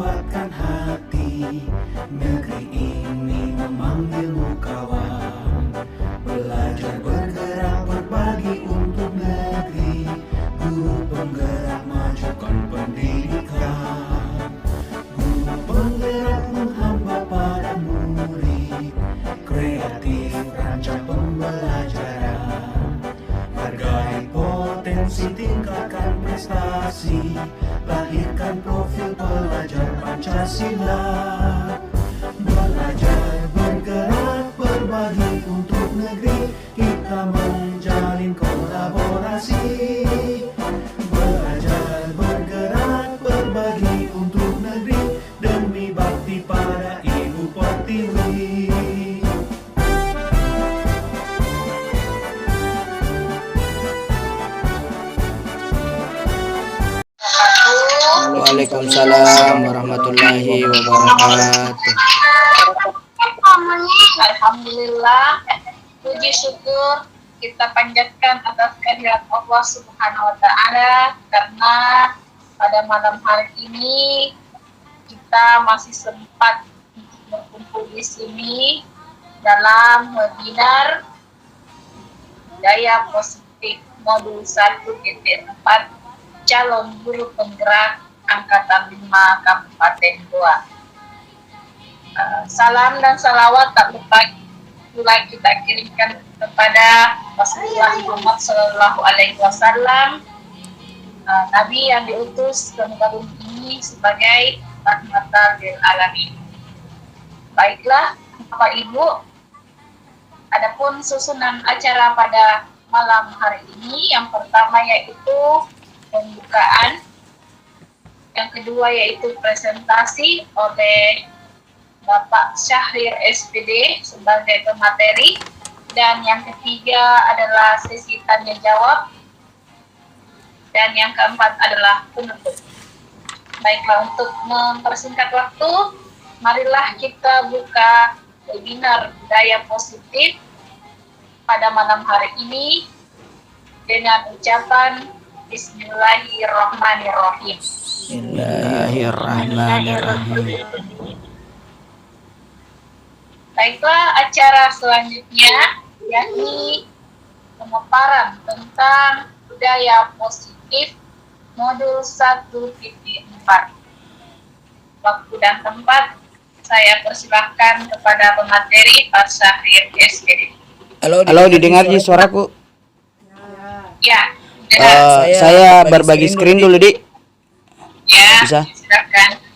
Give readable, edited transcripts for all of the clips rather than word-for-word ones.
kuatkan hati. Negeri ini memanggilmu kawan. Belajar bergerak berbagi untuk negeri. Guru penggerak majukan pendidikan. Guru penggerak menghamba pada murid. Kreatif rancang pembelajaran. Hargai potensi, tingkatkan prestasi. Lahirkan profil pelajar Pancasila. Belajar bergerak berbagi untuk negeri. Kita menjalin kolaborasi. Belajar bergerak berbagi untuk negeri. Demi bakti pada Ibu Pertiwi. Waalaikumsalam warahmatullahi wabarakatuh. Alhamdulillah, puji syukur kita panjatkan atas kehadirat Allah Subhanahu wa Ta'ala, karena pada malam hari ini kita masih sempat berkumpul di sini dalam webinar Daya Positif Modul 1.4 Calon Guru Penggerak Angkatan 5 Kabupaten Goa. Salam dan salawat tak lupa pula kita kirimkan kepada Rasulullah Muhammad Sallallahu Alaihi Wasallam, Nabi yang diutus ke muka bumi ini sebagai rahmatan lil alamin. Baiklah, Bapak Ibu, adapun susunan acara pada malam hari ini, yang pertama yaitu pembukaan, yang kedua yaitu presentasi oleh Bapak Syahrir SPD sebagai pemateri, dan yang ketiga adalah sesi tanya jawab, dan yang keempat adalah penutup. Baiklah, untuk mempersingkat waktu, marilah kita buka webinar Daya Positif pada malam hari ini dengan ucapan Bismillahirrahmanirrahim. Bismillahirrahmanirrahim. Baiklah, acara selanjutnya yakni pemaparan tentang budaya positif modul 1.4. Waktu dan tempat saya persilahkan kepada pemateri Pak Syahrir SPD. Halo, didengar di suaraku? Ya, saya berbagi screen dulu, Dik. ya, Bisa? silakan.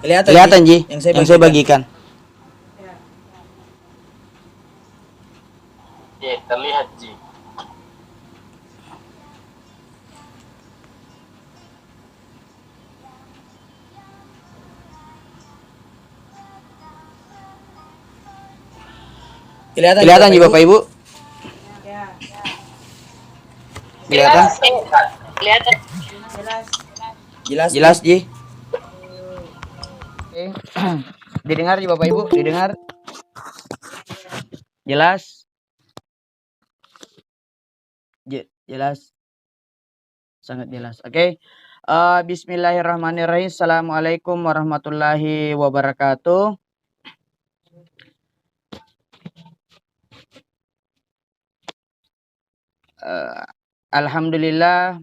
Kelihatan, Ji, yang saya bagikan. Ya, terlihat, Ji. Kelihatan, Ji, Bapak Ibu? Kelihatan? Kelihatan. Jelas, Ji. Oke. Didengar, Ji, Bapak Ibu? Didengar? Jelas? Jelas? Sangat jelas. Oke. Bismillahirrahmanirrahim. Assalamualaikum warahmatullahi wabarakatuh. Alhamdulillah,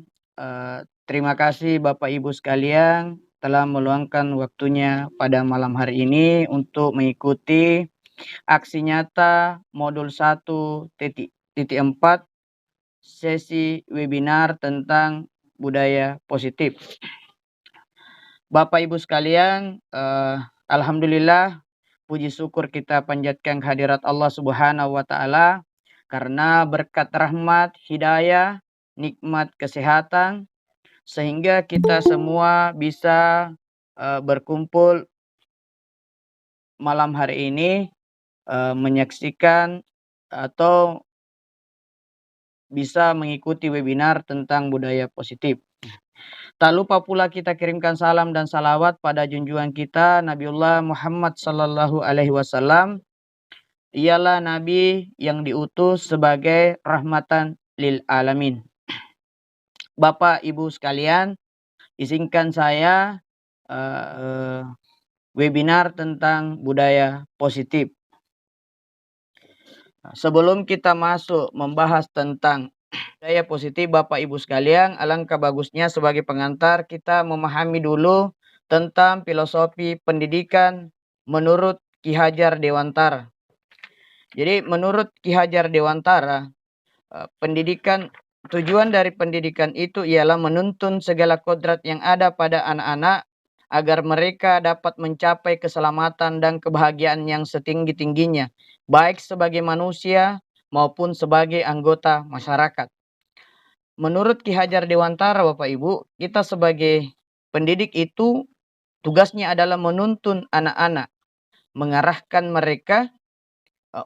terima kasih Bapak Ibu sekalian telah meluangkan waktunya pada malam hari ini untuk mengikuti aksi nyata modul 1.4 sesi webinar tentang budaya positif. Bapak Ibu sekalian, alhamdulillah, puji syukur kita panjatkan kehadirat Allah Subhanahu wa Ta'ala, karena berkat rahmat, hidayah, nikmat kesehatan, sehingga kita semua bisa berkumpul malam hari ini menyaksikan atau bisa mengikuti webinar tentang budaya positif. Tak lupa pula kita kirimkan salam dan salawat pada junjungan kita Nabiullah Muhammad sallallahu alaihi wasallam. Ialah nabi yang diutus sebagai rahmatan lil alamin. Bapak Ibu sekalian, izinkan saya webinar tentang budaya positif. Sebelum kita masuk membahas tentang budaya positif, Bapak Ibu sekalian, alangkah bagusnya sebagai pengantar kita memahami dulu tentang filosofi pendidikan menurut Ki Hajar Dewantara. Jadi menurut Ki Hajar Dewantara, tujuan dari pendidikan itu ialah menuntun segala kodrat yang ada pada anak-anak agar mereka dapat mencapai keselamatan dan kebahagiaan yang setinggi-tingginya, baik sebagai manusia maupun sebagai anggota masyarakat. Menurut Ki Hajar Dewantara, Bapak Ibu, kita sebagai pendidik itu tugasnya adalah menuntun anak-anak, mengarahkan mereka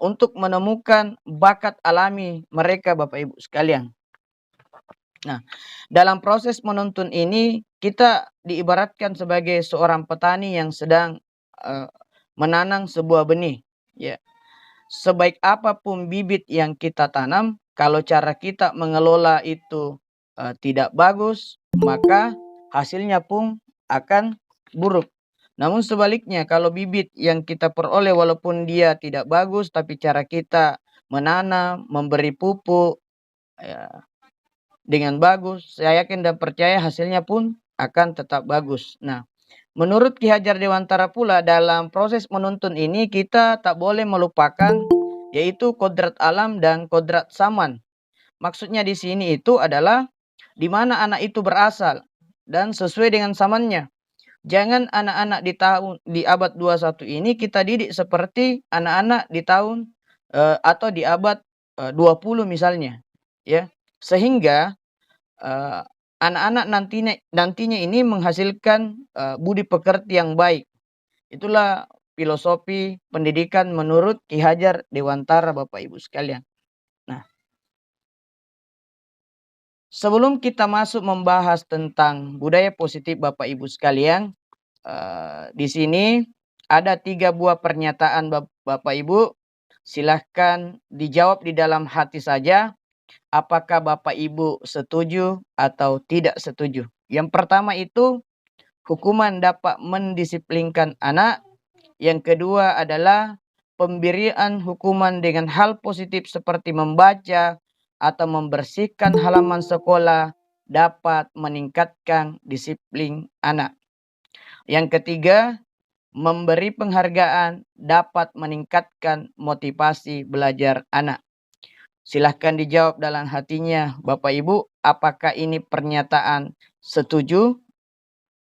untuk menemukan bakat alami mereka, Bapak Ibu sekalian. Nah, dalam proses menuntun ini kita diibaratkan sebagai seorang petani yang sedang menanam sebuah benih. Ya, sebaik apapun bibit yang kita tanam, kalau cara kita mengelola itu tidak bagus, maka hasilnya pun akan buruk. Namun sebaliknya, kalau bibit yang kita peroleh walaupun dia tidak bagus, tapi cara kita menanam, memberi pupuk dengan bagus, saya yakin dan percaya hasilnya pun akan tetap bagus. Nah, menurut Ki Hajar Dewantara pula, dalam proses menuntun ini kita tak boleh melupakan yaitu kodrat alam dan kodrat zaman. Maksudnya di sini itu adalah di mana anak itu berasal dan sesuai dengan zamannya. Jangan anak-anak di abad 21 ini kita didik seperti anak-anak di tahun atau di abad 20 misalnya, ya. Sehingga anak-anak nantinya ini menghasilkan budi pekerti yang baik. Itulah filosofi pendidikan menurut Ki Hajar Dewantara, Bapak Ibu sekalian. Nah, sebelum kita masuk membahas tentang budaya positif, Bapak Ibu sekalian, di sini ada 3 buah pernyataan Bapak Ibu. Silahkan dijawab di dalam hati saja. Apakah Bapak Ibu setuju atau tidak setuju? Yang pertama itu, hukuman dapat mendisiplinkan anak. Yang kedua adalah pemberian hukuman dengan hal positif seperti membaca atau membersihkan halaman sekolah dapat meningkatkan disiplin anak. Yang ketiga, memberi penghargaan dapat meningkatkan motivasi belajar anak. Silahkan dijawab dalam hatinya, Bapak Ibu, apakah ini pernyataan setuju?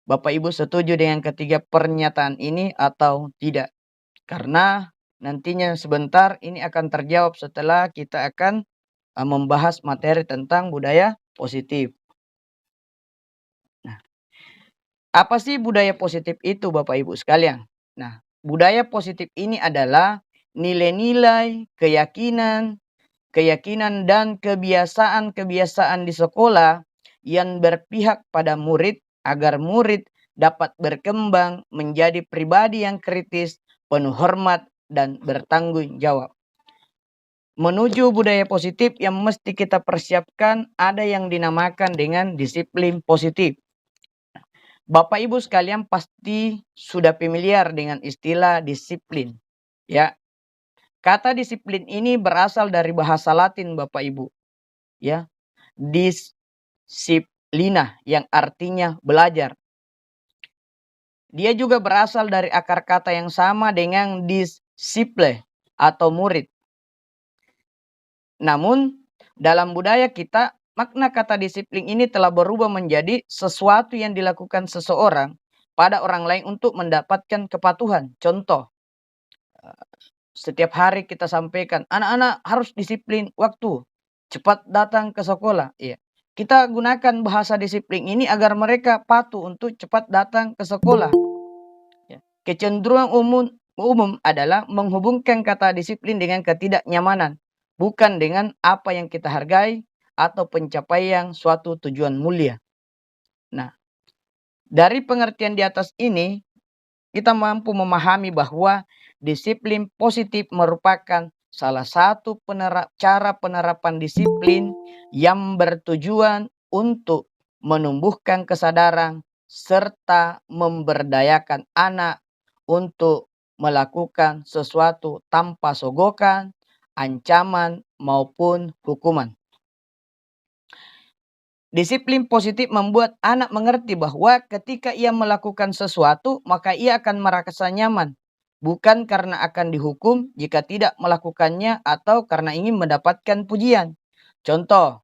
Bapak Ibu setuju dengan ketiga pernyataan ini atau tidak? Karena nantinya sebentar ini akan terjawab setelah kita akan membahas materi tentang budaya positif. Nah, apa sih budaya positif itu, Bapak Ibu sekalian? Nah, budaya positif ini adalah nilai-nilai, keyakinan dan kebiasaan-kebiasaan di sekolah yang berpihak pada murid agar murid dapat berkembang menjadi pribadi yang kritis, penuh hormat, dan bertanggung jawab. Menuju budaya positif yang mesti kita persiapkan ada yang dinamakan dengan disiplin positif. Bapak Ibu sekalian pasti sudah familiar dengan istilah disiplin, ya. Kata disiplin ini berasal dari bahasa Latin, Bapak Ibu. Ya. Disiplina yang artinya belajar. Dia juga berasal dari akar kata yang sama dengan disiple atau murid. Namun dalam budaya kita, makna kata disiplin ini telah berubah menjadi sesuatu yang dilakukan seseorang pada orang lain untuk mendapatkan kepatuhan. Contoh, setiap hari kita sampaikan, anak-anak harus disiplin waktu, cepat datang ke sekolah. Ya. Kita gunakan bahasa disiplin ini agar mereka patuh untuk cepat datang ke sekolah. Ya. Kecenderungan umum adalah menghubungkan kata disiplin dengan ketidaknyamanan, bukan dengan apa yang kita hargai atau pencapaian suatu tujuan mulia. Nah, dari pengertian di atas ini, kita mampu memahami bahwa disiplin positif merupakan salah satu cara penerapan disiplin yang bertujuan untuk menumbuhkan kesadaran serta memberdayakan anak untuk melakukan sesuatu tanpa sogokan, ancaman, maupun hukuman. Disiplin positif membuat anak mengerti bahwa ketika ia melakukan sesuatu, maka ia akan merasa nyaman. Bukan karena akan dihukum jika tidak melakukannya atau karena ingin mendapatkan pujian. Contoh,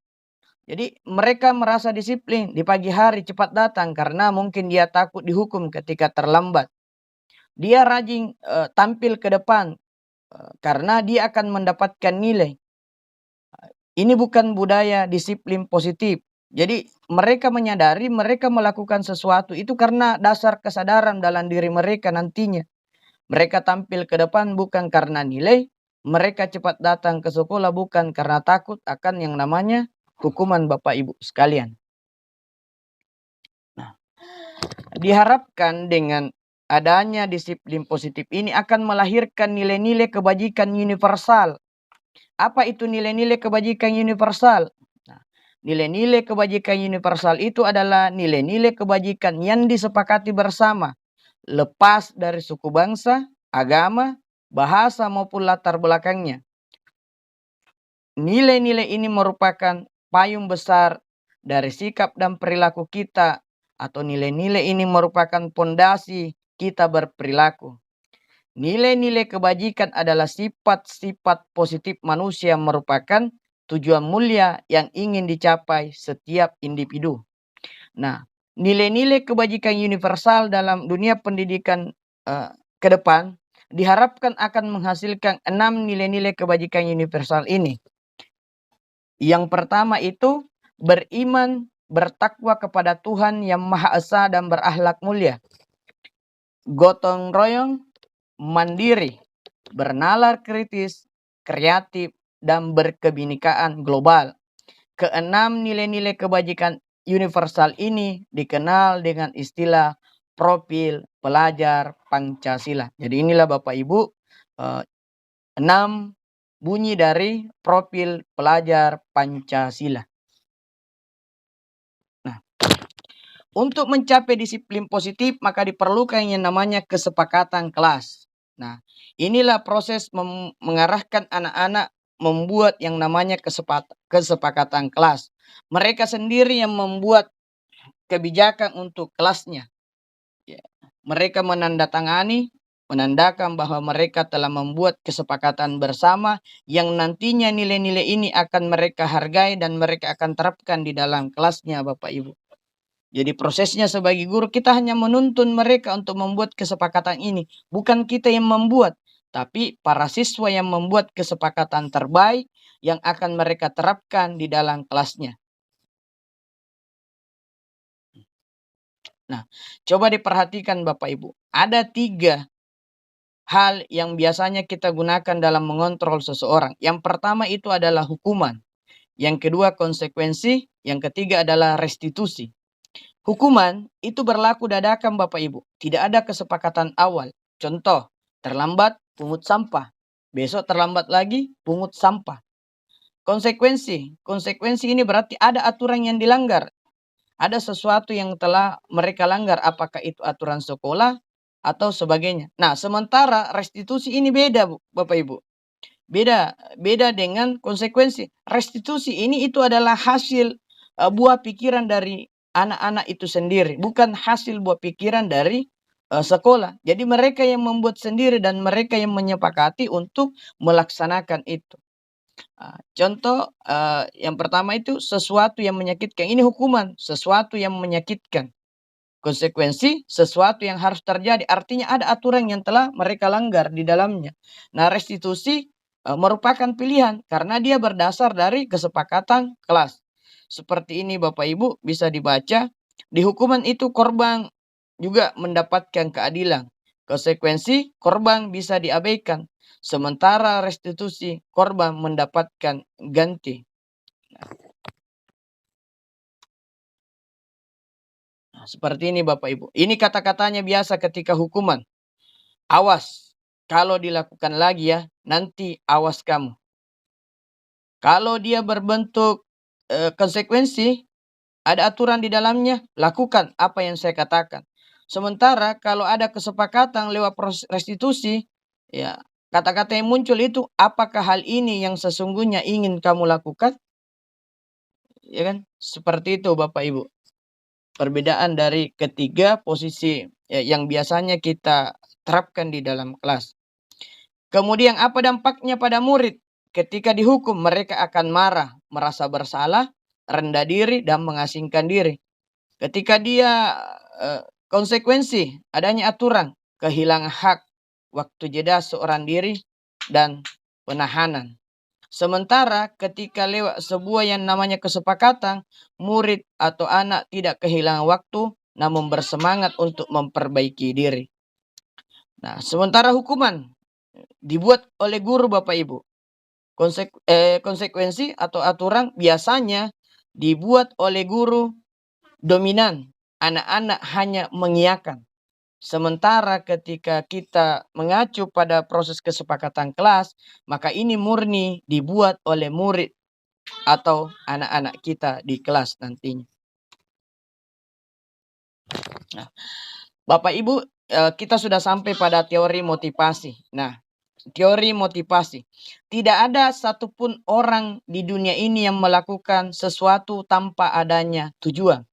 jadi mereka merasa disiplin di pagi hari cepat datang karena mungkin dia takut dihukum ketika terlambat. Dia rajin tampil ke depan karena dia akan mendapatkan nilai. Ini bukan budaya disiplin positif. Jadi mereka menyadari mereka melakukan sesuatu itu karena dasar kesadaran dalam diri mereka nantinya. Mereka tampil ke depan bukan karena nilai. Mereka cepat datang ke sekolah bukan karena takut akan yang namanya hukuman Bapak Ibu sekalian. Nah, diharapkan dengan adanya disiplin positif ini akan melahirkan nilai-nilai kebajikan universal. Apa itu nilai-nilai kebajikan universal? Nilai-nilai kebajikan universal itu adalah nilai-nilai kebajikan yang disepakati bersama, lepas dari suku bangsa, agama, bahasa maupun latar belakangnya. Nilai-nilai ini merupakan payung besar dari sikap dan perilaku kita, atau nilai-nilai ini merupakan pondasi kita berperilaku. Nilai-nilai kebajikan adalah sifat-sifat positif manusia yang merupakan tujuan mulia yang ingin dicapai setiap individu. Nah, nilai-nilai kebajikan universal dalam dunia pendidikan ke depan diharapkan akan menghasilkan 6 nilai-nilai kebajikan universal ini. Yang pertama itu beriman, bertakwa kepada Tuhan yang Maha Esa dan berakhlak mulia. Gotong royong, mandiri, bernalar kritis, kreatif, dan berkebinekaan global. Keenam nilai-nilai kebajikan universal ini dikenal dengan istilah profil pelajar Pancasila. Jadi inilah Bapak Ibu 6 bunyi dari profil pelajar Pancasila. Nah, untuk mencapai disiplin positif maka diperlukan yang namanya kesepakatan kelas. Nah, inilah proses mengarahkan anak-anak membuat yang namanya kesepakatan kelas. Mereka sendiri yang membuat kebijakan untuk kelasnya. Ya. Mereka menandakan bahwa mereka telah membuat kesepakatan bersama yang nantinya nilai-nilai ini akan mereka hargai dan mereka akan terapkan di dalam kelasnya Bapak Ibu. Jadi prosesnya sebagai guru kita hanya menuntun mereka untuk membuat kesepakatan ini. Bukan kita yang membuat, tapi para siswa yang membuat kesepakatan terbaik yang akan mereka terapkan di dalam kelasnya. Nah, coba diperhatikan Bapak Ibu. Ada 3 hal yang biasanya kita gunakan dalam mengontrol seseorang. Yang pertama itu adalah hukuman. Yang kedua konsekuensi. Yang ketiga adalah restitusi. Hukuman itu berlaku dadakan Bapak Ibu. Tidak ada kesepakatan awal. Contoh, terlambat, pungut sampah. Besok terlambat lagi, pungut sampah. Konsekuensi. Konsekuensi ini berarti ada aturan yang dilanggar. Ada sesuatu yang telah mereka langgar. Apakah itu aturan sekolah atau sebagainya. Nah, sementara restitusi ini beda Bapak Ibu. Beda dengan konsekuensi. Restitusi ini itu adalah hasil buah pikiran dari anak-anak itu sendiri, bukan hasil buah pikiran dari sekolah. Jadi mereka yang membuat sendiri dan mereka yang menyepakati untuk melaksanakan itu. Contoh yang pertama itu sesuatu yang menyakitkan. Ini hukuman, sesuatu yang menyakitkan. Konsekuensi sesuatu yang harus terjadi. Artinya ada aturan yang telah mereka langgar di dalamnya. Nah, restitusi merupakan pilihan karena dia berdasar dari kesepakatan kelas. Seperti ini Bapak Ibu bisa dibaca. Di hukuman itu korban juga mendapatkan keadilan. Konsekuensi korban bisa diabaikan. Sementara restitusi korban mendapatkan ganti. Nah, seperti ini Bapak Ibu. Ini kata-katanya biasa ketika hukuman. Awas, kalau dilakukan lagi ya, nanti awas kamu. Kalau dia berbentuk konsekuensi, ada aturan di dalamnya, lakukan apa yang saya katakan. Sementara kalau ada kesepakatan lewat proses restitusi, ya kata-kata yang muncul itu, apakah hal ini yang sesungguhnya ingin kamu lakukan? Ya kan? Seperti itu Bapak Ibu. Perbedaan dari ketiga posisi yang biasanya kita terapkan di dalam kelas. Kemudian apa dampaknya pada murid? Ketika dihukum, mereka akan marah, merasa bersalah, rendah diri, dan mengasingkan diri. Ketika dia konsekuensi, adanya aturan, kehilangan hak, waktu jeda seorang diri, dan penahanan. Sementara ketika lewat sebuah yang namanya kesepakatan, murid atau anak tidak kehilangan waktu, namun bersemangat untuk memperbaiki diri. Nah, sementara hukuman dibuat oleh guru Bapak Ibu. Konsekuensi atau aturan biasanya dibuat oleh guru dominan. Anak-anak hanya mengiyakan. Sementara ketika kita mengacu pada proses kesepakatan kelas, maka ini murni dibuat oleh murid atau anak-anak kita di kelas nantinya. Nah, Bapak Ibu, kita sudah sampai pada teori motivasi. Nah, teori motivasi. Tidak ada satupun orang di dunia ini yang melakukan sesuatu tanpa adanya tujuan.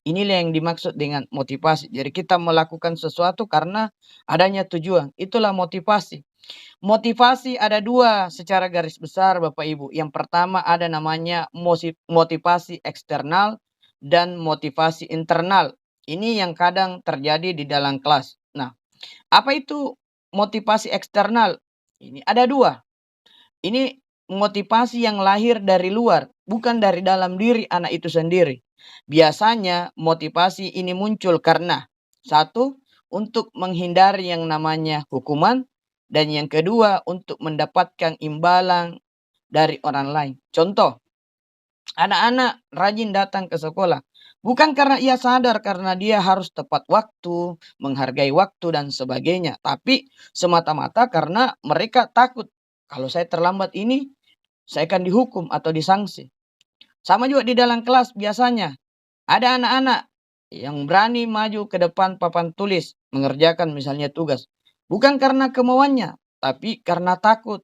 Inilah yang dimaksud dengan motivasi. Jadi kita melakukan sesuatu karena adanya tujuan. Itulah motivasi. Motivasi ada dua secara garis besar Bapak Ibu. Yang pertama ada namanya motivasi eksternal dan motivasi internal. Ini yang kadang terjadi di dalam kelas. Nah, apa itu motivasi eksternal? Ini ada dua. Ini motivasi yang lahir dari luar, bukan dari dalam diri anak itu sendiri. Biasanya motivasi ini muncul karena satu, untuk menghindari yang namanya hukuman, dan yang kedua untuk mendapatkan imbalan dari orang lain. Contoh, anak-anak rajin datang ke sekolah. Bukan karena ia sadar karena dia harus tepat waktu, menghargai waktu dan sebagainya. Tapi semata-mata karena mereka takut. Kalau saya terlambat ini, saya akan dihukum atau disanksi. Sama juga di dalam kelas biasanya. Ada anak-anak yang berani maju ke depan papan tulis, mengerjakan misalnya tugas. Bukan karena kemauannya, tapi karena takut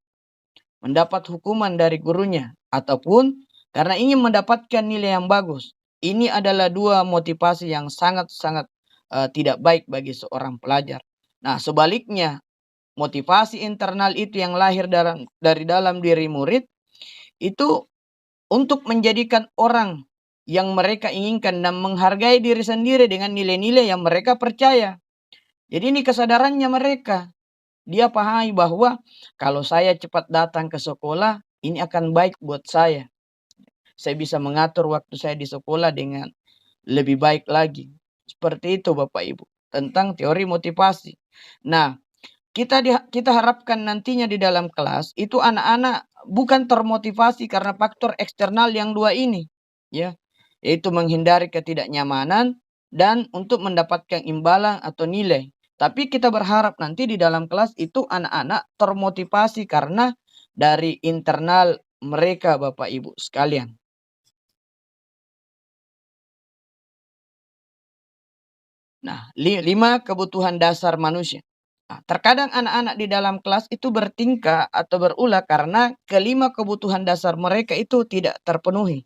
mendapat hukuman dari gurunya. Ataupun karena ingin mendapatkan nilai yang bagus. Ini adalah dua motivasi yang sangat-sangat tidak baik bagi seorang pelajar. Nah, sebaliknya, motivasi internal itu yang lahir dari dalam diri murid, itu untuk menjadikan orang yang mereka inginkan dan menghargai diri sendiri dengan nilai-nilai yang mereka percaya. Jadi ini kesadarannya mereka. Dia pahami bahwa kalau saya cepat datang ke sekolah, ini akan baik buat saya. Saya bisa mengatur waktu saya di sekolah dengan lebih baik lagi. Seperti itu Bapak Ibu. Tentang teori motivasi. Nah, kita harapkan nantinya di dalam kelas itu anak-anak bukan termotivasi karena faktor eksternal yang dua ini, ya, yaitu menghindari ketidaknyamanan dan untuk mendapatkan imbalan atau nilai. Tapi kita berharap nanti di dalam kelas itu anak-anak termotivasi karena dari internal mereka Bapak Ibu sekalian. Nah, 5 kebutuhan dasar manusia. Nah, terkadang anak-anak di dalam kelas itu bertingkah atau berulah karena kelima kebutuhan dasar mereka itu tidak terpenuhi.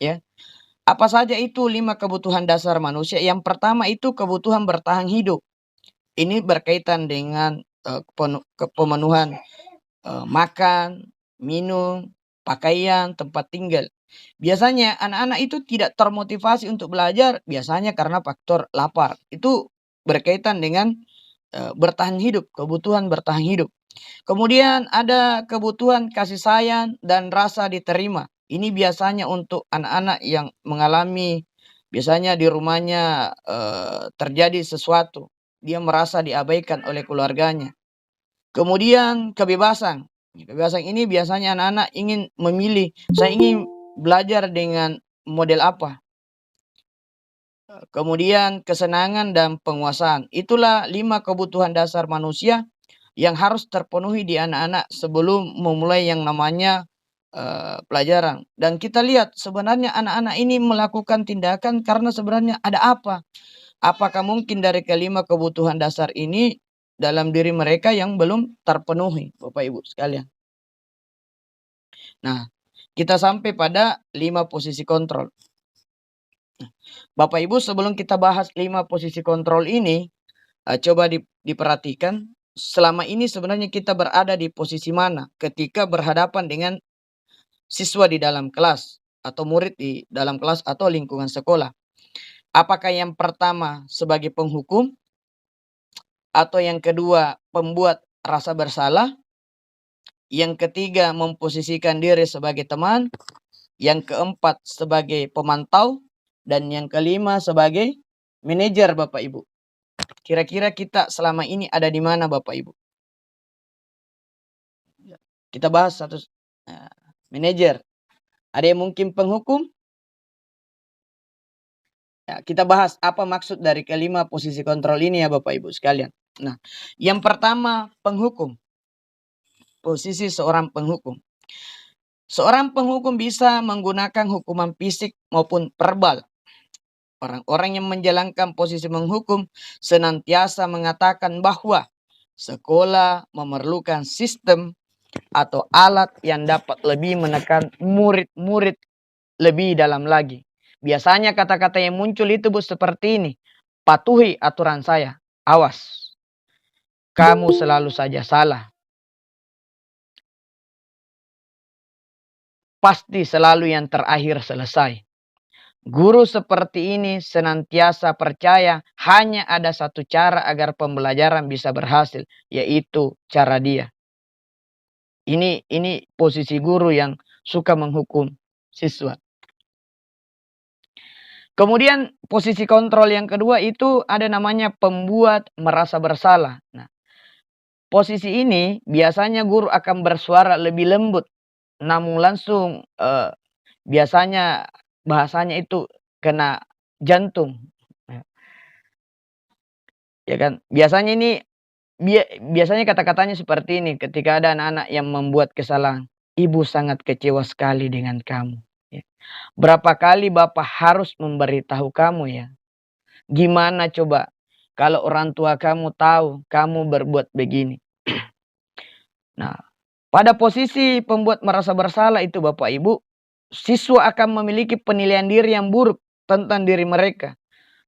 Ya, apa saja itu 5 kebutuhan dasar manusia? Yang pertama itu kebutuhan bertahan hidup. Ini berkaitan dengan pemenuhan makan, minum, pakaian, tempat tinggal. Biasanya anak-anak itu tidak termotivasi untuk belajar, biasanya karena faktor lapar. Itu berkaitan dengan bertahan hidup, kebutuhan bertahan hidup. Kemudian ada kebutuhan kasih sayang dan rasa diterima. Ini biasanya untuk anak-anak yang mengalami, biasanya di rumahnya terjadi sesuatu. Dia merasa diabaikan oleh keluarganya. Kemudian kebebasan. Kebebasan ini biasanya anak-anak ingin memilih, saya ingin belajar dengan model apa. kemudian kesenangan dan penguasaan. Itulah 5 kebutuhan dasar manusia yang harus terpenuhi di anak-anak sebelum memulai yang namanya pelajaran. Dan kita lihat sebenarnya anak-anak ini melakukan tindakan karena sebenarnya ada apa? Apakah mungkin dari kelima kebutuhan dasar ini dalam diri mereka yang belum terpenuhi, Bapak Ibu sekalian? Nah, kita sampai pada 5 posisi kontrol. Bapak Ibu, sebelum kita bahas 5 posisi kontrol ini, coba diperhatikan selama ini sebenarnya kita berada di posisi mana ketika berhadapan dengan siswa di dalam kelas atau murid di dalam kelas atau lingkungan sekolah. Apakah yang pertama sebagai penghukum, atau yang kedua pembuat rasa bersalah, yang ketiga memposisikan diri sebagai teman, yang keempat sebagai pemantau, dan yang kelima sebagai manajer, Bapak Ibu. Kira-kira kita selama ini ada di mana, Bapak Ibu? Kita bahas satu. Manajer. Ada yang mungkin penghukum? Ya, kita bahas apa maksud dari kelima posisi kontrol ini ya Bapak Ibu sekalian. Nah, yang pertama penghukum. Posisi seorang penghukum. Seorang penghukum bisa menggunakan hukuman fisik maupun verbal. Orang-orang yang menjalankan posisi menghukum senantiasa mengatakan bahwa sekolah memerlukan sistem atau alat yang dapat lebih menekan murid-murid lebih dalam lagi. Biasanya kata-kata yang muncul itu Bu seperti ini. Patuhi aturan saya. Awas. Kamu selalu saja salah. Pasti selalu yang terakhir selesai. Guru seperti ini senantiasa percaya hanya ada satu cara agar pembelajaran bisa berhasil. Yaitu cara dia. Ini posisi guru yang suka menghukum siswa. Kemudian posisi kontrol yang kedua itu ada namanya pembuat merasa bersalah. Nah, posisi ini biasanya guru akan bersuara lebih lembut. Namun langsung biasanya bahasanya itu kena jantung. Ya kan? Biasanya ini biasanya kata-katanya seperti ini ketika ada anak-anak yang membuat kesalahan. Ibu sangat kecewa sekali dengan kamu. Berapa kali Bapak harus memberitahu kamu ya. Gimana coba kalau orang tua kamu tahu kamu berbuat begini. Nah, pada posisi pembuat merasa bersalah itu Bapak Ibu, siswa akan memiliki penilaian diri yang buruk tentang diri mereka.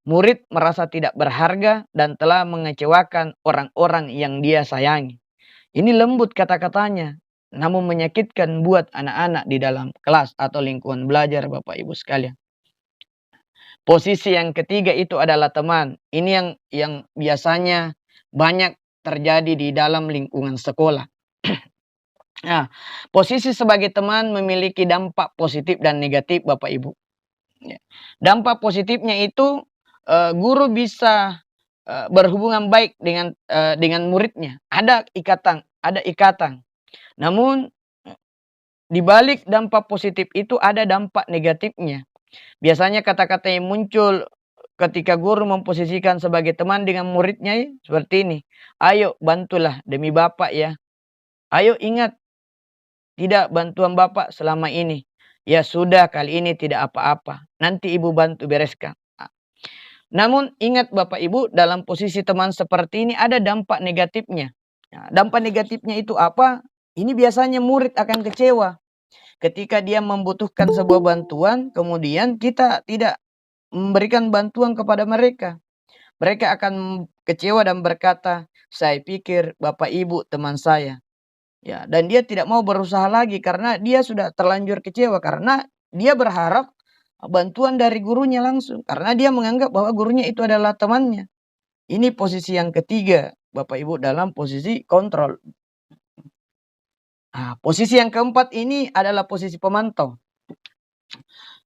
Murid merasa tidak berharga dan telah mengecewakan orang-orang yang dia sayangi. Ini lembut kata-katanya, namun menyakitkan buat anak-anak di dalam kelas atau lingkungan belajar Bapak Ibu sekalian. Posisi yang ketiga itu adalah teman. Ini yang biasanya banyak terjadi di dalam lingkungan sekolah. Nah, posisi sebagai teman memiliki dampak positif dan negatif Bapak Ibu. Dampak positifnya itu guru bisa berhubungan baik dengan muridnya. Ada ikatan. Namun di balik dampak positif itu ada dampak negatifnya. Biasanya kata-kata yang muncul ketika guru memposisikan sebagai teman dengan muridnya seperti ini. Ayo bantulah demi Bapak ya. Ayo ingat, tidak bantuan Bapak selama ini. Ya sudah kali ini tidak apa-apa. Nanti Ibu bantu bereskan. Namun ingat Bapak Ibu, dalam posisi teman seperti ini ada dampak negatifnya. Nah, dampak negatifnya itu apa? Ini biasanya murid akan kecewa. Ketika dia membutuhkan sebuah bantuan, kemudian kita tidak memberikan bantuan kepada mereka. Mereka akan kecewa dan berkata, saya pikir Bapak Ibu teman saya. Ya, dan dia tidak mau berusaha lagi karena dia sudah terlanjur kecewa. Karena dia berharap bantuan dari gurunya langsung. Karena dia menganggap bahwa gurunya itu adalah temannya. Ini posisi yang ketiga Bapak Ibu dalam posisi kontrol. Nah, posisi yang keempat ini adalah posisi pemantau.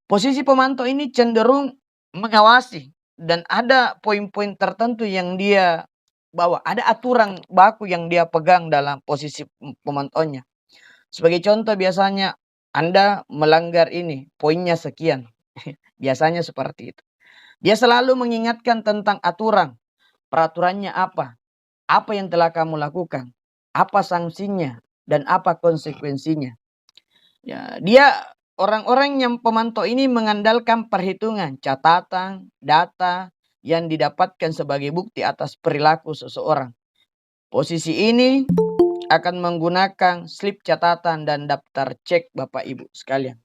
Posisi pemantau ini cenderung mengawasi. Dan ada poin-poin tertentu yang dia bawa. Ada aturan baku yang dia pegang dalam posisi pemantaunya. Sebagai contoh biasanya Anda melanggar ini, poinnya sekian. Biasanya seperti itu. Dia selalu mengingatkan tentang aturan. Peraturannya apa yang telah kamu lakukan, apa sanksinya, dan apa konsekuensinya. Ya, dia orang-orang yang pemantau ini mengandalkan perhitungan, catatan, data yang didapatkan sebagai bukti atas perilaku seseorang. Posisi ini akan menggunakan slip catatan dan daftar cek Bapak Ibu sekalian.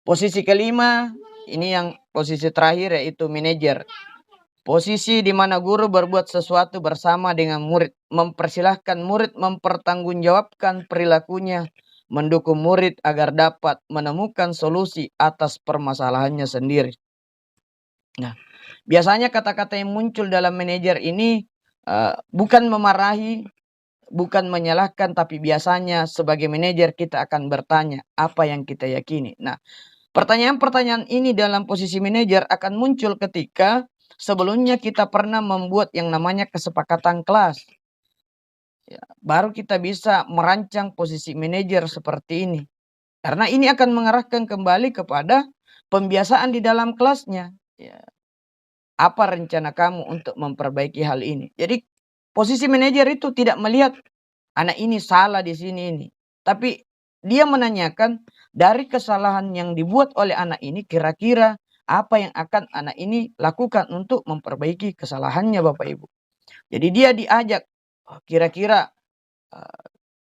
Posisi kelima, ini yang posisi terakhir yaitu manajer. Posisi di mana guru berbuat sesuatu bersama dengan murid, mempersilahkan murid mempertanggungjawabkan perilakunya, mendukung murid agar dapat menemukan solusi atas permasalahannya sendiri. Nah, biasanya kata-kata yang muncul dalam manajer ini bukan memarahi, bukan menyalahkan, tapi biasanya sebagai manajer kita akan bertanya apa yang kita yakini. Nah, pertanyaan-pertanyaan ini dalam posisi manajer akan muncul ketika sebelumnya kita pernah membuat yang namanya kesepakatan kelas. Ya, baru kita bisa merancang posisi manajer seperti ini. Karena ini akan mengarahkan kembali kepada pembiasaan di dalam kelasnya. Ya, apa rencana kamu untuk memperbaiki hal ini? Jadi posisi manajer itu tidak melihat anak ini salah di sini ini. Tapi dia menanyakan dari kesalahan yang dibuat oleh anak ini kira-kira apa yang akan anak ini lakukan untuk memperbaiki kesalahannya Bapak Ibu. Jadi dia diajak kira-kira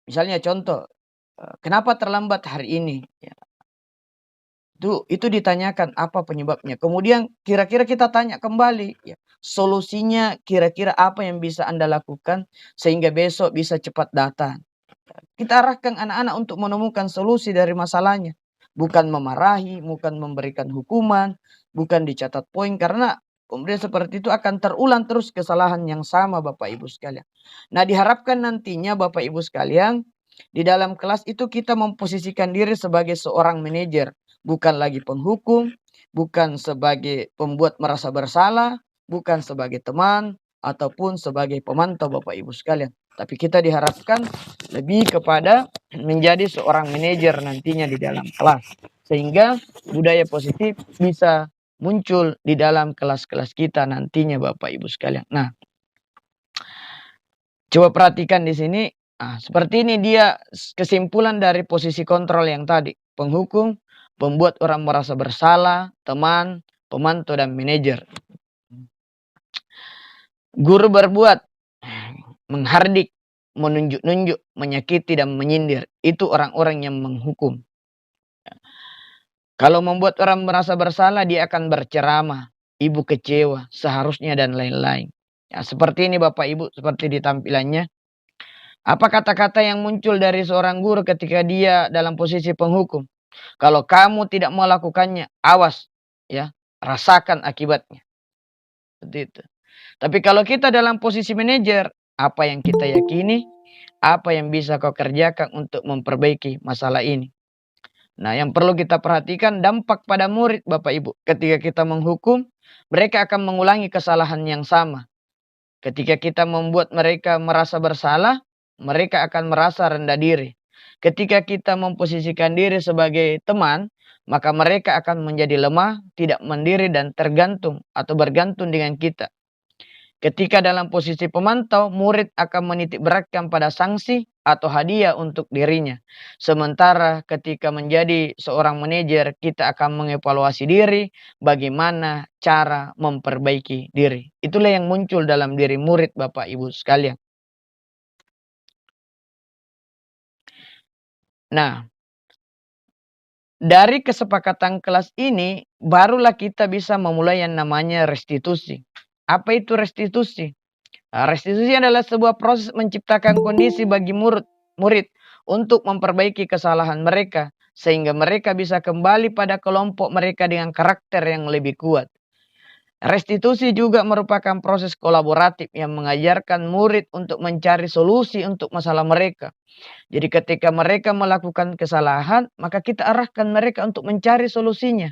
misalnya contoh kenapa terlambat hari ini? Ya, itu ditanyakan apa penyebabnya. Kemudian kira-kira kita tanya kembali, ya, solusinya kira-kira apa yang bisa Anda lakukan sehingga besok bisa cepat datang. Kita arahkan anak-anak untuk menemukan solusi dari masalahnya. Bukan memarahi, bukan memberikan hukuman, bukan dicatat poin. Karena kemudian seperti itu akan terulang terus kesalahan yang sama Bapak Ibu sekalian. Nah, diharapkan nantinya Bapak Ibu sekalian, di dalam kelas itu kita memposisikan diri sebagai seorang manajer. Bukan lagi penghukum, bukan sebagai pembuat merasa bersalah, bukan sebagai teman, ataupun sebagai pemantau Bapak Ibu sekalian. Tapi kita diharapkan lebih kepada menjadi seorang manajer nantinya di dalam kelas. Sehingga budaya positif bisa muncul di dalam kelas-kelas kita nantinya Bapak Ibu sekalian. Nah, coba perhatikan di sini. Seperti ini dia kesimpulan dari posisi kontrol yang tadi. Penghukum, pembuat orang merasa bersalah, teman, pemantau, dan manajer. Guru berbuat, menghardik, menunjuk-nunjuk, menyakiti, dan menyindir. Itu orang-orang yang menghukum. Kalau membuat orang merasa bersalah, dia akan berceramah. Ibu kecewa, seharusnya, dan lain-lain. Ya, seperti ini Bapak Ibu, seperti di tampilannya. Apa kata-kata yang muncul dari seorang guru ketika dia dalam posisi penghukum? Kalau kamu tidak melakukannya, awas, ya, rasakan akibatnya. Seperti itu. Tapi kalau kita dalam posisi manajer, apa yang kita yakini, apa yang bisa kau kerjakan untuk memperbaiki masalah ini. Nah, yang perlu kita perhatikan dampak pada murid Bapak Ibu. Ketika kita menghukum, mereka akan mengulangi kesalahan yang sama. Ketika kita membuat mereka merasa bersalah, mereka akan merasa rendah diri. Ketika kita memposisikan diri sebagai teman, maka mereka akan menjadi lemah, tidak mandiri, dan tergantung atau bergantung dengan kita. Ketika dalam posisi pemantau, murid akan menitik beratkan pada sanksi atau hadiah untuk dirinya. Sementara ketika menjadi seorang manajer, kita akan mengevaluasi diri, bagaimana cara memperbaiki diri. Itulah yang muncul dalam diri murid Bapak Ibu sekalian. Nah, dari kesepakatan kelas ini, barulah kita bisa memulai yang namanya restitusi. Apa itu restitusi? Restitusi adalah sebuah proses menciptakan kondisi bagi murid untuk memperbaiki kesalahan mereka, sehingga mereka bisa kembali pada kelompok mereka dengan karakter yang lebih kuat. Restitusi juga merupakan proses kolaboratif yang mengajarkan murid untuk mencari solusi untuk masalah mereka. Jadi ketika mereka melakukan kesalahan, maka kita arahkan mereka untuk mencari solusinya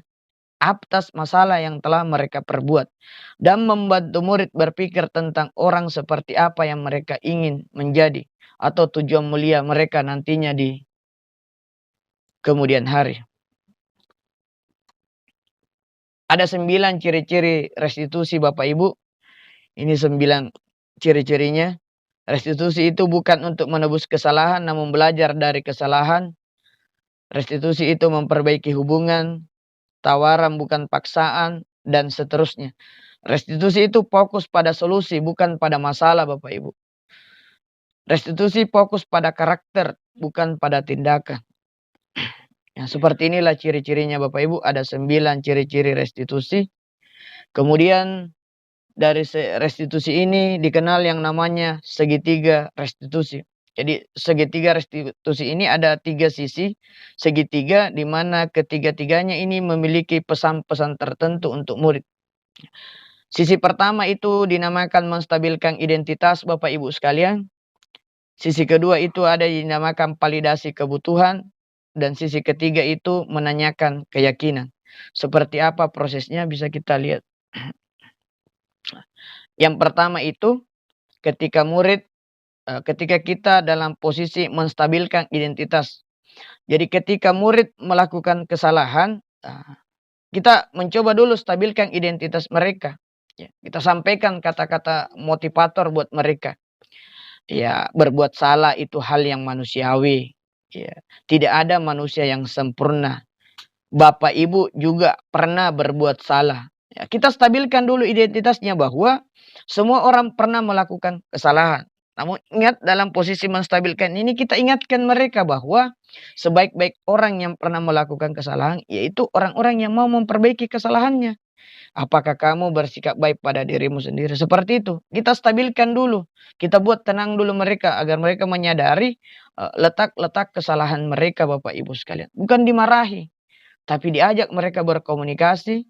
atas masalah yang telah mereka perbuat. Dan membantu murid berpikir tentang orang seperti apa yang mereka ingin menjadi. Atau tujuan mulia mereka nantinya di kemudian hari. Ada 9 ciri-ciri restitusi Bapak Ibu. Ini 9 ciri-cirinya. Restitusi itu bukan untuk menebus kesalahan, namun belajar dari kesalahan. Restitusi itu memperbaiki hubungan, tawaran bukan paksaan, dan seterusnya. Restitusi itu fokus pada solusi, bukan pada masalah Bapak Ibu. Restitusi fokus pada karakter, bukan pada tindakan. Ya, seperti inilah ciri-cirinya Bapak Ibu. Ada 9 ciri-ciri restitusi. Kemudian dari restitusi ini dikenal yang namanya segitiga restitusi. Jadi segitiga restitusi ini ada 3 sisi segitiga, di mana ketiga-tiganya ini memiliki pesan-pesan tertentu untuk murid. Sisi pertama itu dinamakan menstabilkan identitas Bapak Ibu sekalian. Sisi kedua itu ada dinamakan validasi kebutuhan. Dan sisi ketiga itu menanyakan keyakinan. Seperti apa prosesnya bisa kita lihat. Yang pertama itu ketika kita dalam posisi menstabilkan identitas. Jadi ketika murid melakukan kesalahan, kita mencoba dulu stabilkan identitas mereka. Ya, kita sampaikan kata-kata motivator buat mereka. Ya, berbuat salah itu hal yang manusiawi. Ya, tidak ada manusia yang sempurna. Bapak Ibu juga pernah berbuat salah. Ya, kita stabilkan dulu identitasnya bahwa semua orang pernah melakukan kesalahan. Namun ingat, dalam posisi menstabilkan ini kita ingatkan mereka bahwa sebaik-baik orang yang pernah melakukan kesalahan yaitu orang-orang yang mau memperbaiki kesalahannya. Apakah kamu bersikap baik pada dirimu sendiri? Seperti itu. Kita stabilkan dulu. Kita buat tenang dulu mereka agar mereka menyadari letak-letak kesalahan mereka Bapak Ibu sekalian. Bukan dimarahi, tapi diajak mereka berkomunikasi,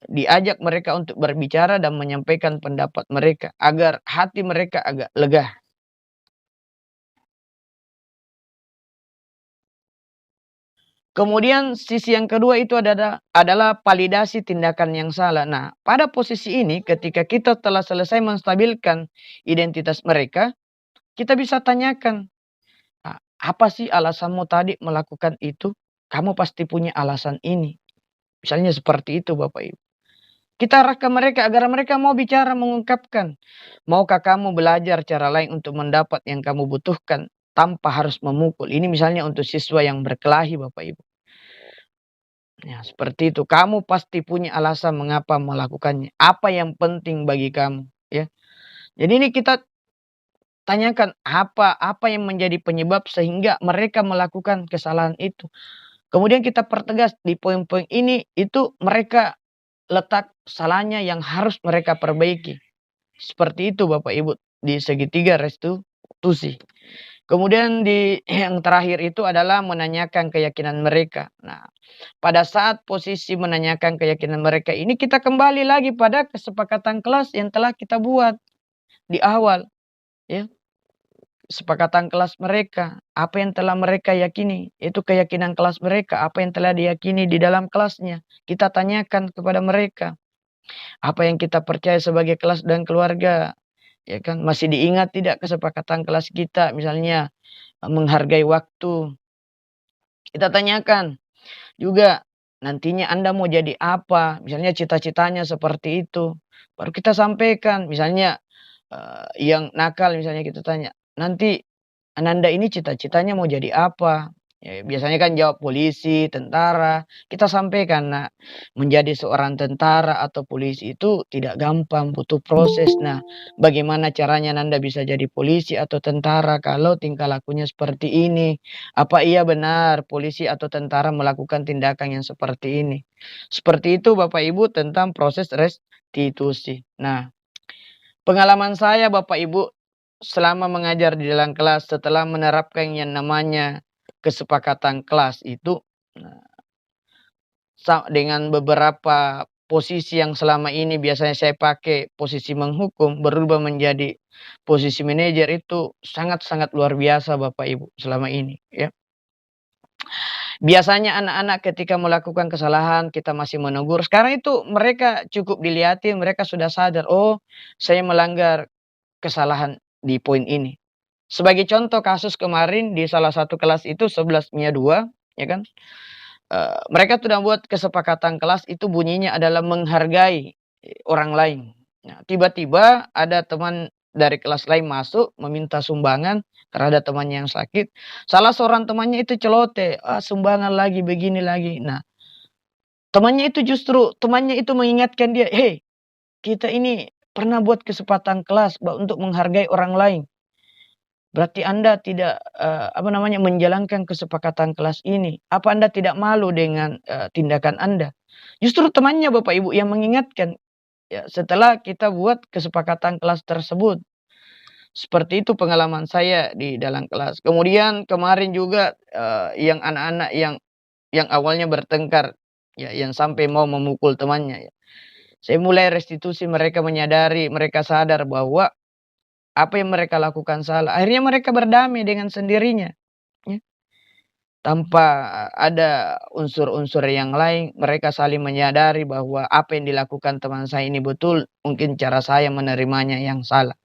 diajak mereka untuk berbicara dan menyampaikan pendapat mereka agar hati mereka agak lega. Kemudian sisi yang kedua itu adalah validasi tindakan yang salah. Nah, pada posisi ini ketika kita telah selesai menstabilkan identitas mereka, kita bisa tanyakan, apa sih alasanmu tadi melakukan itu? Kamu pasti punya alasan ini. Misalnya seperti itu Bapak Ibu. Kita arahkan mereka agar mereka mau bicara, mengungkapkan. Maukah kamu belajar cara lain untuk mendapat yang kamu butuhkan tanpa harus memukul? Ini misalnya untuk siswa yang berkelahi Bapak Ibu. Ya, seperti itu. Kamu pasti punya alasan mengapa melakukannya. Apa yang penting bagi kamu, ya. Jadi ini kita tanyakan apa yang menjadi penyebab sehingga mereka melakukan kesalahan itu. Kemudian kita pertegas di poin-poin ini itu mereka letak salahnya yang harus mereka perbaiki. Seperti itu Bapak Ibu di segitiga restitusi. Kemudian di yang terakhir itu adalah menanyakan keyakinan mereka. Nah, pada saat posisi menanyakan keyakinan mereka ini kita kembali lagi pada kesepakatan kelas yang telah kita buat di awal, ya. Kesepakatan kelas mereka, apa yang telah mereka yakini, itu keyakinan kelas mereka, apa yang telah diyakini di dalam kelasnya. Kita tanyakan kepada mereka, apa yang kita percaya sebagai kelas dan keluarga, ya kan? Masih diingat tidak kesepakatan kelas kita, misalnya menghargai waktu. Kita tanyakan juga, nantinya Anda mau jadi apa? Misalnya cita-citanya seperti itu. Baru kita sampaikan, misalnya yang nakal misalnya kita tanya, nanti Ananda ini cita-citanya mau jadi apa? Ya, biasanya kan jawab polisi, tentara. Kita sampaikan, nah, menjadi seorang tentara atau polisi itu tidak gampang, butuh proses. Nah, bagaimana caranya Nanda bisa jadi polisi atau tentara kalau tingkah lakunya seperti ini? Apa iya benar polisi atau tentara melakukan tindakan yang seperti ini? Seperti itu Bapak Ibu tentang proses restitusi. Nah, pengalaman saya Bapak Ibu selama mengajar di dalam kelas setelah menerapkan yang namanya kesepakatan kelas itu, dengan beberapa posisi yang selama ini biasanya saya pakai posisi menghukum berubah menjadi posisi manajer, itu sangat-sangat luar biasa Bapak Ibu selama ini, ya. Biasanya anak-anak ketika melakukan kesalahan kita masih menegur. Sekarang itu mereka cukup dilihatin, mereka sudah sadar, oh saya melanggar kesalahan di poin ini. Sebagai contoh kasus kemarin di salah satu kelas itu 11-nya 2, ya kan. mereka sudah buat kesepakatan kelas itu bunyinya adalah menghargai orang lain. Nah, tiba-tiba ada teman dari kelas lain masuk meminta sumbangan karena ada temannya yang sakit. Salah seorang temannya itu celoteh, sumbangan lagi, begini lagi. Nah, temannya itu mengingatkan dia, hei, kita ini pernah buat kesepakatan kelas untuk menghargai orang lain. Berarti Anda tidak menjalankan kesepakatan kelas ini. Apa Anda tidak malu dengan tindakan Anda? Justru temannya Bapak Ibu yang mengingatkan ya, setelah kita buat kesepakatan kelas tersebut. Seperti itu pengalaman saya di dalam kelas. Kemudian kemarin juga yang anak-anak yang awalnya bertengkar ya, yang sampai mau memukul temannya ya. Saya mulai restitusi, mereka menyadari, mereka sadar bahwa apa yang mereka lakukan salah. Akhirnya mereka berdamai dengan sendirinya. Ya. Tanpa ada unsur-unsur yang lain, mereka saling menyadari bahwa apa yang dilakukan teman saya ini betul. Mungkin cara saya menerimanya yang salah.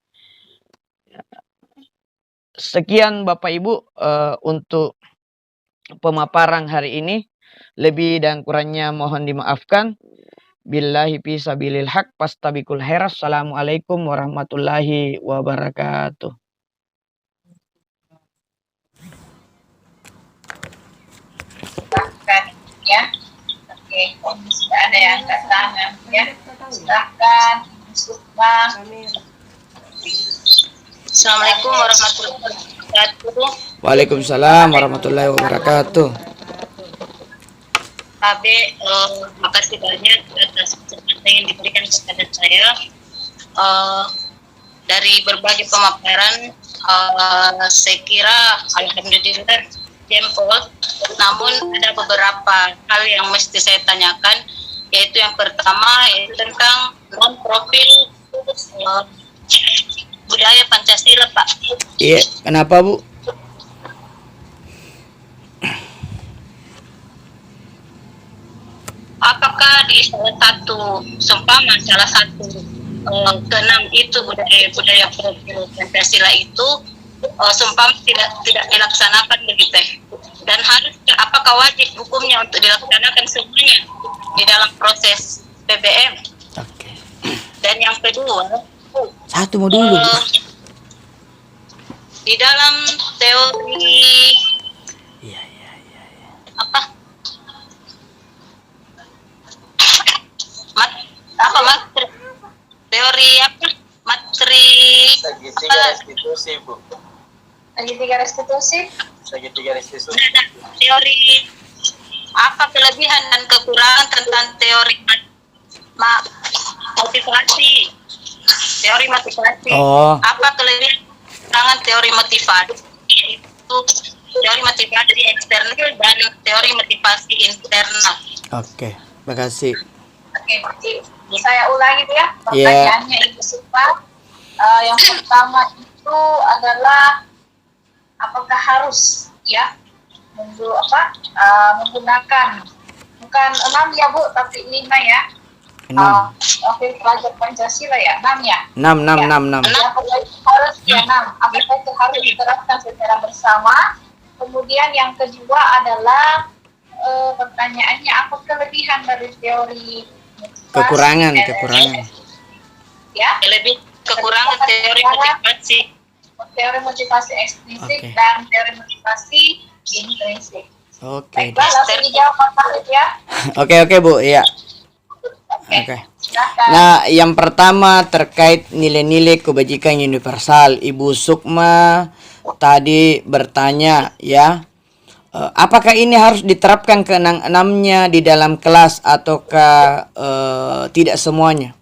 Sekian Bapak Ibu untuk pemaparan hari ini. Lebih dan kurangnya mohon dimaafkan. Billahi fi sabilil haq fastabikul khairat. Assalamualaikum warahmatullahi wabarakatuh. Silahkan ya. Oke, sudah ada yang angkat tangan ya. Silahkan, Sukma. Assalamualaikum warahmatullahi wabarakatuh. Waalaikumsalam warahmatullahi wabarakatuh. Abe, makasih banyak atas kesempatan yang diberikan kepada saya. Dari berbagai pemaparan, saya kira alhamdulillah jempol. Namun ada beberapa hal yang mesti saya tanyakan, yaitu yang pertama yaitu tentang non-profil budaya Pancasila, Pak. Iya, kenapa Bu? Apakah di salah satu keenam itu budaya profil Pancasila itu seumpama tidak dilaksanakan begitu, dan harus apakah wajib hukumnya untuk dilaksanakan semuanya di dalam proses PBM? Oke. Dan yang kedua, Satu mau dulu. di dalam teori Iya. apa teori apa materi Segitiga restitusi, Bu. Segitiga restitusi. teori apa kelebihan dan kekurangan tentang teori motivasi Oh. apa kelebihan kekurangan teori motivasi, yaitu teori motivasi eksternal dan teori motivasi internal. Oke, makasih. Oke, saya ulangi ya Iya. pertanyaannya itu Sukma. Yang pertama itu adalah apakah harus ya menggunakan bukan 6 ya Bu, tapi 5 ya. 6. Oke, pelajar Pancasila ya, 6 ya. 6. Apakah itu harus ya 6? Apakah itu harus diterapkan secara bersama? Kemudian yang kedua adalah pertanyaannya apa kelebihan dari teori Kekurangan. Ya, lebih kekurangan teori motivasi. Teori motivasi ekstrinsik Oke. dan teori motivasi intrinsik. Oke. Baiklah, langsung dijawab Pak Farid ya. Oke Bu, iya. Oke. Silakan. Nah, yang pertama terkait nilai-nilai kebajikan universal. Ibu Sukma tadi bertanya ya, apakah ini harus diterapkan keenam-enamnya di dalam kelas ataukah tidak semuanya?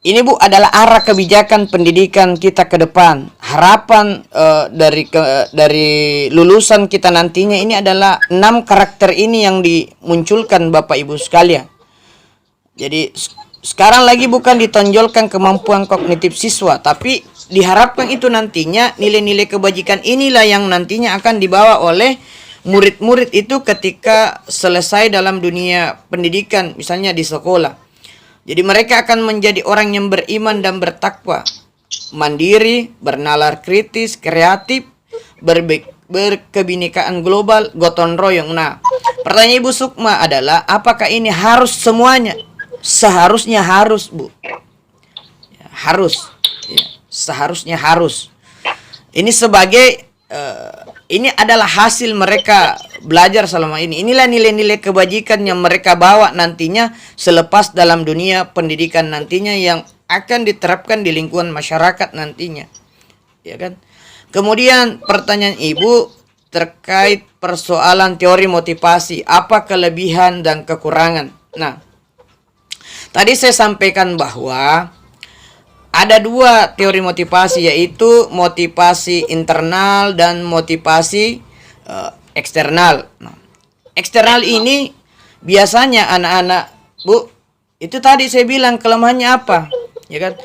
Ini Bu adalah arah kebijakan pendidikan kita ke depan. Harapan dari lulusan kita nantinya ini adalah 6 karakter ini yang dimunculkan Bapak Ibu sekalian. Jadi sekarang lagi bukan ditonjolkan kemampuan kognitif siswa, tapi diharapkan itu nantinya nilai-nilai kebajikan inilah yang nantinya akan dibawa oleh murid-murid itu ketika selesai dalam dunia pendidikan, misalnya di sekolah. Jadi mereka akan menjadi orang yang beriman dan bertakwa, mandiri, bernalar kritis, kreatif, berkebinekaan global, gotong royong. Nah, Pertanyaan Ibu Sukma adalah apakah ini harus semuanya? Seharusnya harus, Bu. Ya, harus. Ya, seharusnya harus. Ini sebagai ini adalah hasil mereka belajar selama ini. Inilah nilai-nilai kebajikan yang mereka bawa nantinya selepas dalam dunia pendidikan nantinya yang akan diterapkan di lingkungan masyarakat nantinya. Ya kan? Kemudian pertanyaan Ibu terkait persoalan teori motivasi, apa kelebihan dan kekurangan. Nah, tadi saya sampaikan bahwa ada dua teori motivasi, yaitu motivasi internal dan motivasi eksternal. Nah, eksternal ini biasanya anak-anak, Bu, itu tadi saya bilang kelemahannya apa, ya kan?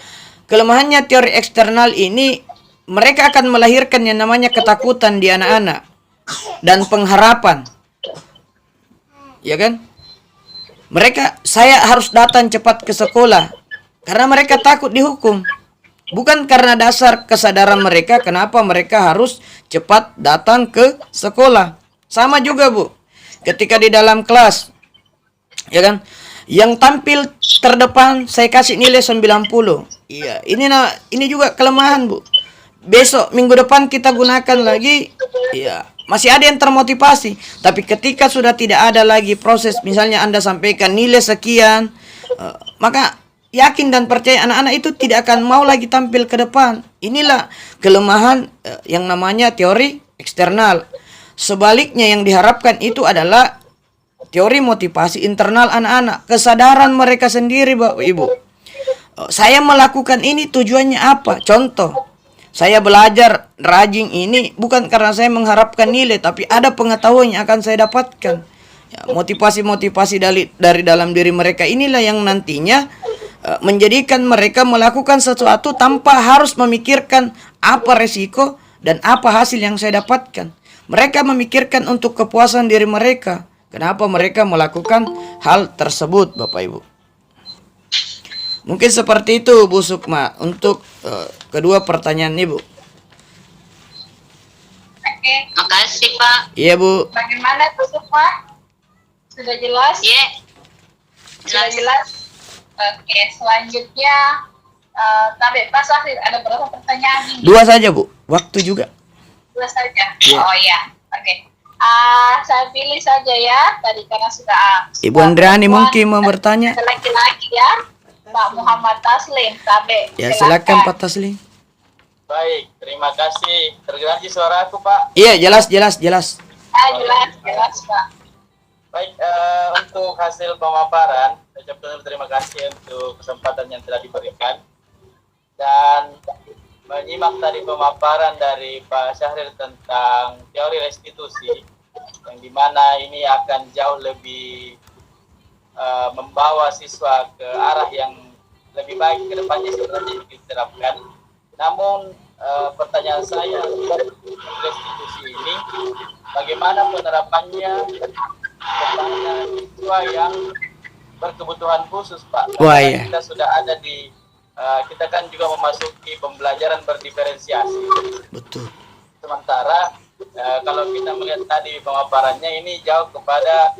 Kelemahannya teori eksternal ini, mereka akan melahirkan yang namanya ketakutan di anak-anak dan pengharapan, ya kan? Saya harus datang cepat ke sekolah karena mereka takut dihukum. Bukan karena dasar kesadaran mereka kenapa mereka harus cepat datang ke sekolah. Sama juga, Bu. Ketika di dalam kelas, ya kan? Yang tampil terdepan saya kasih nilai 90. Iya, ini juga kelemahan, Bu. Besok minggu depan kita gunakan lagi, iya, masih ada yang termotivasi. Tapi ketika sudah tidak ada lagi proses, misalnya Anda sampaikan nilai sekian, maka yakin dan percaya anak-anak itu tidak akan mau lagi tampil ke depan. Inilah kelemahan yang namanya teori eksternal. Sebaliknya yang diharapkan itu adalah teori motivasi internal anak-anak. Kesadaran mereka sendiri, Bapak Ibu. Saya melakukan ini tujuannya apa? Contoh, saya belajar rajin ini bukan karena saya mengharapkan nilai, tapi ada pengetahuan yang akan saya dapatkan. Ya, motivasi-motivasi dari dalam diri mereka inilah yang nantinya menjadikan mereka melakukan sesuatu tanpa harus memikirkan apa resiko dan apa hasil yang saya dapatkan. Mereka memikirkan untuk kepuasan diri mereka. Kenapa mereka melakukan hal tersebut, Bapak Ibu? Mungkin seperti itu, Bu Sukma, untuk kedua pertanyaan Ibu. Oke, makasih Pak. Iya, Bu. Bagaimana Bu Sukma? Sudah jelas? Iya. Sudah jelas? Oke, selanjutnya sampai Pak Sahir, ada berapa pertanyaan ini? Dua saja, Bu. Waktu juga. Dua saja? Iya. Oh iya, oke. Saya pilih saja ya, tadi karena sudah Ibu Andriani mungkin mau bertanya. laki-laki ya, Pak Muhammad Taslim, sampai Ya, silakan Pak Taslim. Baik, terima kasih. Terdengar di suara aku, Pak? Iya, jelas. Jelas, Pak. Baik, untuk hasil pemaparan, saya ucapkan terima kasih untuk kesempatan yang telah diberikan. Dan menyimak tadi pemaparan dari Pak Syahrir tentang teori restitusi, yang dimana ini akan jauh lebih membawa siswa ke arah yang lebih baik ke depannya sebenarnya diterapkan. Namun pertanyaan saya, restitusi ini bagaimana penerapannya kepada siswa yang berkebutuhan khusus, Pak? Wah, iya. Kita sudah ada di kita kan juga memasuki pembelajaran berdiferensiasi. Betul. Sementara kalau kita melihat tadi pemaparannya ini jauh kepada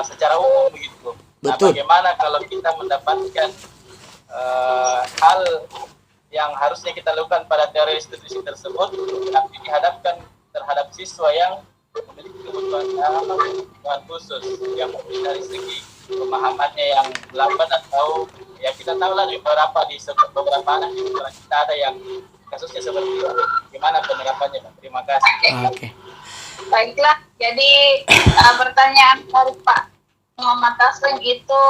secara umum begitu. Nah, Betul. bagaimana kalau kita mendapatkan hal yang harusnya kita lakukan pada teori restitusi tersebut, tapi dihadapkan terhadap siswa yang memiliki kebutuhan khusus, yang mungkin dari segi pemahamannya yang lambat atau ya kita tahu lah beberapa anak di sekolah kita ada yang kasusnya seperti itu. Gimana penerapannya, Pak? Terima kasih. Oke. Baiklah, jadi pertanyaan dari Pak Muhammad Taslim itu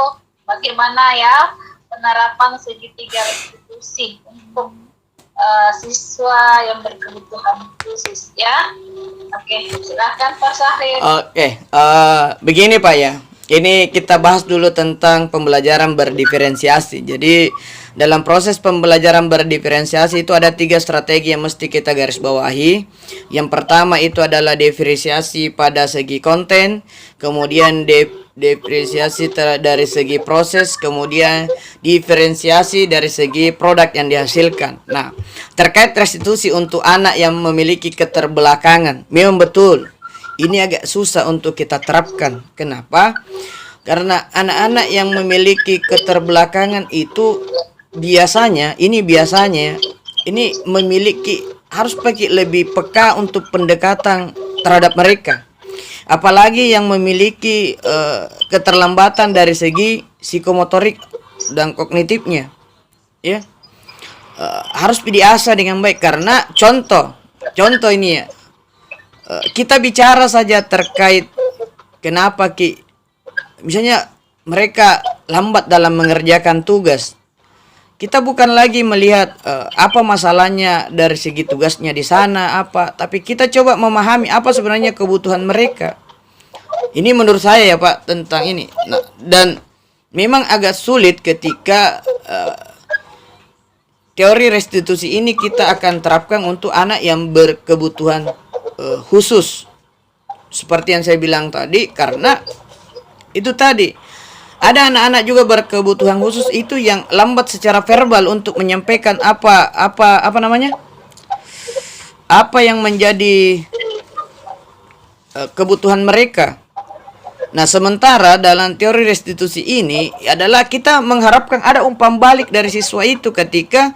bagaimana ya penerapan segitiga restitusi untuk siswa yang berkebutuhan khusus ya. Oke, silakan Pak Syahrir. Oke, begini Pak ya. Ini kita bahas dulu tentang pembelajaran berdiferensiasi. Jadi dalam proses pembelajaran berdiferensiasi itu ada 3 strategi yang mesti kita garis bawahi. Yang pertama itu adalah diferensiasi pada segi konten, kemudian diferensiasi dari segi proses, kemudian diferensiasi dari segi produk yang dihasilkan. Nah, terkait restitusi untuk anak yang memiliki keterbelakangan, memang betul ini agak susah untuk kita terapkan. Kenapa? Karena anak-anak yang memiliki keterbelakangan itu biasanya ini memiliki harus pakai lebih peka untuk pendekatan terhadap mereka. Apalagi yang memiliki keterlambatan dari segi psikomotorik dan kognitifnya, ya. Harus diasah dengan baik karena contoh ini ya, kita bicara saja terkait kenapa misalnya mereka lambat dalam mengerjakan tugas. Kita bukan lagi melihat apa masalahnya dari segi tugasnya di sana apa, tapi kita coba memahami apa sebenarnya kebutuhan mereka. Ini menurut saya ya Pak tentang ini. Nah, dan memang agak sulit ketika teori restitusi ini kita akan terapkan untuk anak yang berkebutuhan khusus. Seperti yang saya bilang tadi, karena itu tadi ada anak-anak juga berkebutuhan khusus itu yang lambat secara verbal untuk menyampaikan apa namanya? Apa yang menjadi kebutuhan mereka. Nah, sementara dalam teori restitusi ini adalah kita mengharapkan ada umpan balik dari siswa itu ketika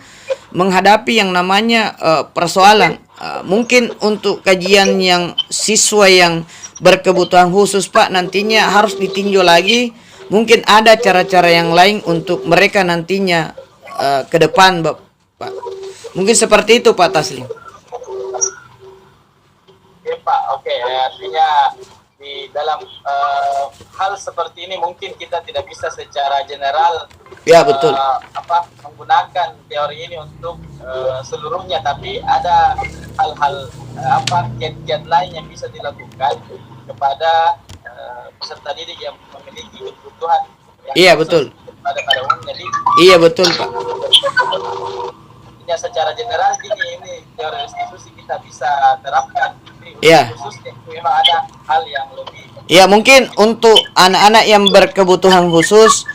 menghadapi yang namanya persoalan. Mungkin untuk kajian yang siswa yang berkebutuhan khusus Pak nantinya harus ditinjau lagi. Mungkin ada cara-cara yang lain untuk mereka nantinya ke depan Pak. Mungkin seperti itu Pak Taslim. Oke Pak, oke. Artinya di dalam hal seperti ini mungkin kita tidak bisa secara general Ya betul. Menggunakan teori ini untuk seluruhnya, tapi ada hal-hal kiat-kiat lain yang bisa dilakukan kepada peserta didik yang memiliki kebutuhan yang Iya khusus betul. pada umumnya. Jadi Iya betul Pak. ya secara general ini teori restitusi kita bisa terapkan. Iya. Khususnya memang ada hal yang lebih. Ya mungkin untuk anak-anak yang berkebutuhan khusus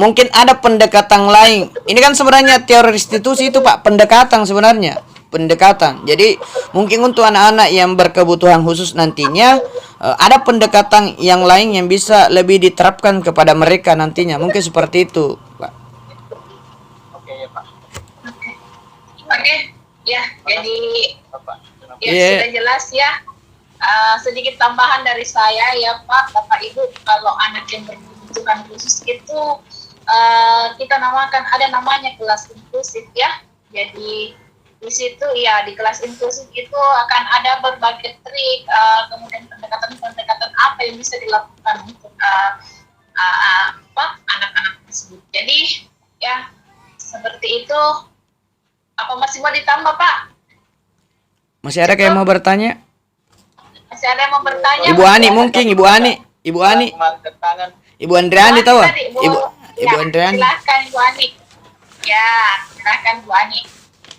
mungkin ada pendekatan lain. Ini kan sebenarnya teori restitusi itu Pak pendekatan sebenarnya. Pendekatan. Jadi mungkin untuk anak-anak yang berkebutuhan khusus nantinya ada pendekatan yang lain yang bisa lebih diterapkan kepada mereka nantinya. Mungkin seperti itu, Pak. Oke ya Pak. Oke, ya, jadi Bapak. ya Iya. sudah jelas ya. Sedikit tambahan dari saya ya Pak, Bapak Ibu, kalau anak yang berkebutuhan khusus itu kita namakan ada namanya kelas inklusif ya. Jadi di situ ya di kelas inklusif itu akan ada berbagai trik, kemudian pendekatan-pendekatan apa yang bisa dilakukan untuk anak-anak tersebut. Jadi ya seperti itu. Apa masih mau ditambah Pak? Masih ada yang mau bertanya? Masih ada yang mau bertanya? Ibu Ani mungkin, Ibu Ani. Tangan. Ibu Andriani tahu? Ibu ya, Andriani. Silakan Bu Ani. Ya, silakan Bu Ani.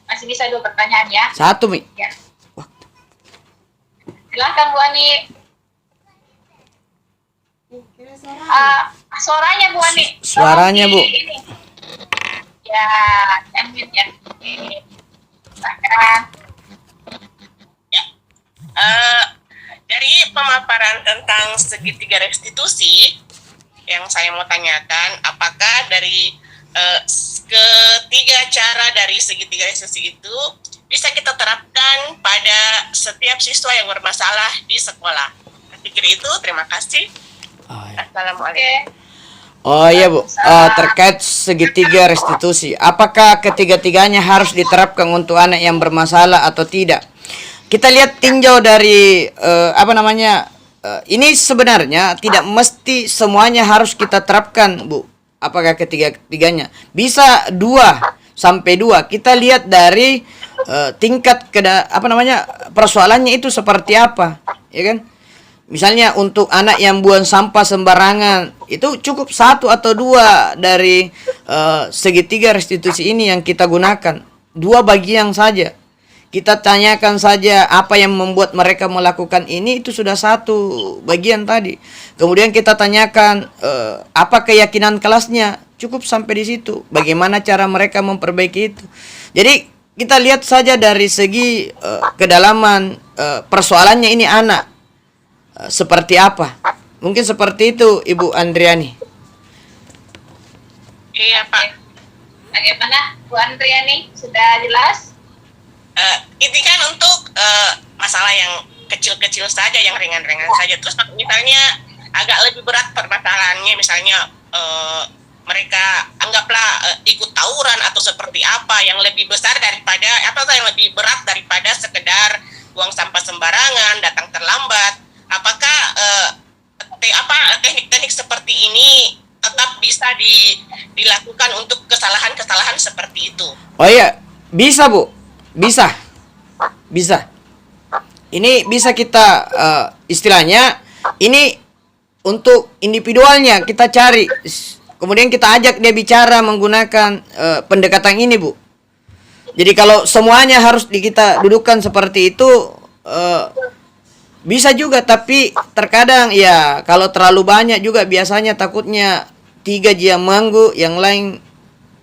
Masih bisa 2 pertanyaan ya. Satu, Mi. Ya. Silakan Bu Ani. Suaranya Bu Ani. Suaranya, Bu. Ini. Ya, unmute ya. Silakan. Dari pemaparan tentang segitiga restitusi yang saya mau tanyakan, apakah dari ketiga cara dari segitiga restitusi itu bisa kita terapkan pada setiap siswa yang bermasalah di sekolah? Saya pikir itu. Terima kasih. Assalamualaikum. Oh iya Bu, terkait segitiga restitusi, apakah ketiga-tiganya harus diterapkan untuk anak yang bermasalah atau tidak? Kita lihat tinjau dari ini sebenarnya tidak mesti semuanya harus kita terapkan Bu. Apakah ketiga-tiganya? Bisa 2 sampai 2. Kita lihat dari tingkat persoalannya itu seperti apa, ya kan? Misalnya untuk anak yang buang sampah sembarangan itu cukup 1 atau 2 dari segitiga restitusi ini yang kita gunakan. 2 bagian saja. Kita tanyakan saja apa yang membuat mereka melakukan ini, itu sudah 1 bagian tadi. Kemudian kita tanyakan apa keyakinan kelasnya, cukup sampai di situ. Bagaimana cara mereka memperbaiki itu. Jadi kita lihat saja dari segi kedalaman persoalannya ini anak. seperti apa? Mungkin seperti itu Ibu Andriani. Iya Pak. Bagaimana Bu Andriani? Sudah jelas? Ini kan untuk masalah yang kecil-kecil saja, yang ringan-ringan saja. Terus misalnya agak lebih berat permasalahannya, misalnya mereka anggaplah ikut tawuran atau seperti apa yang lebih besar daripada atau yang lebih berat daripada sekedar buang sampah sembarangan, datang terlambat. Apakah teknik-teknik seperti ini tetap bisa dilakukan untuk kesalahan-kesalahan seperti itu? Oh iya, bisa Bu, bisa. Ini bisa kita istilahnya ini untuk individualnya kita cari. Kemudian kita ajak dia bicara menggunakan pendekatan ini, Bu. Jadi kalau semuanya harus kita dudukkan seperti itu, bisa juga. Tapi terkadang ya kalau terlalu banyak juga biasanya takutnya 3 jam manggu, yang lain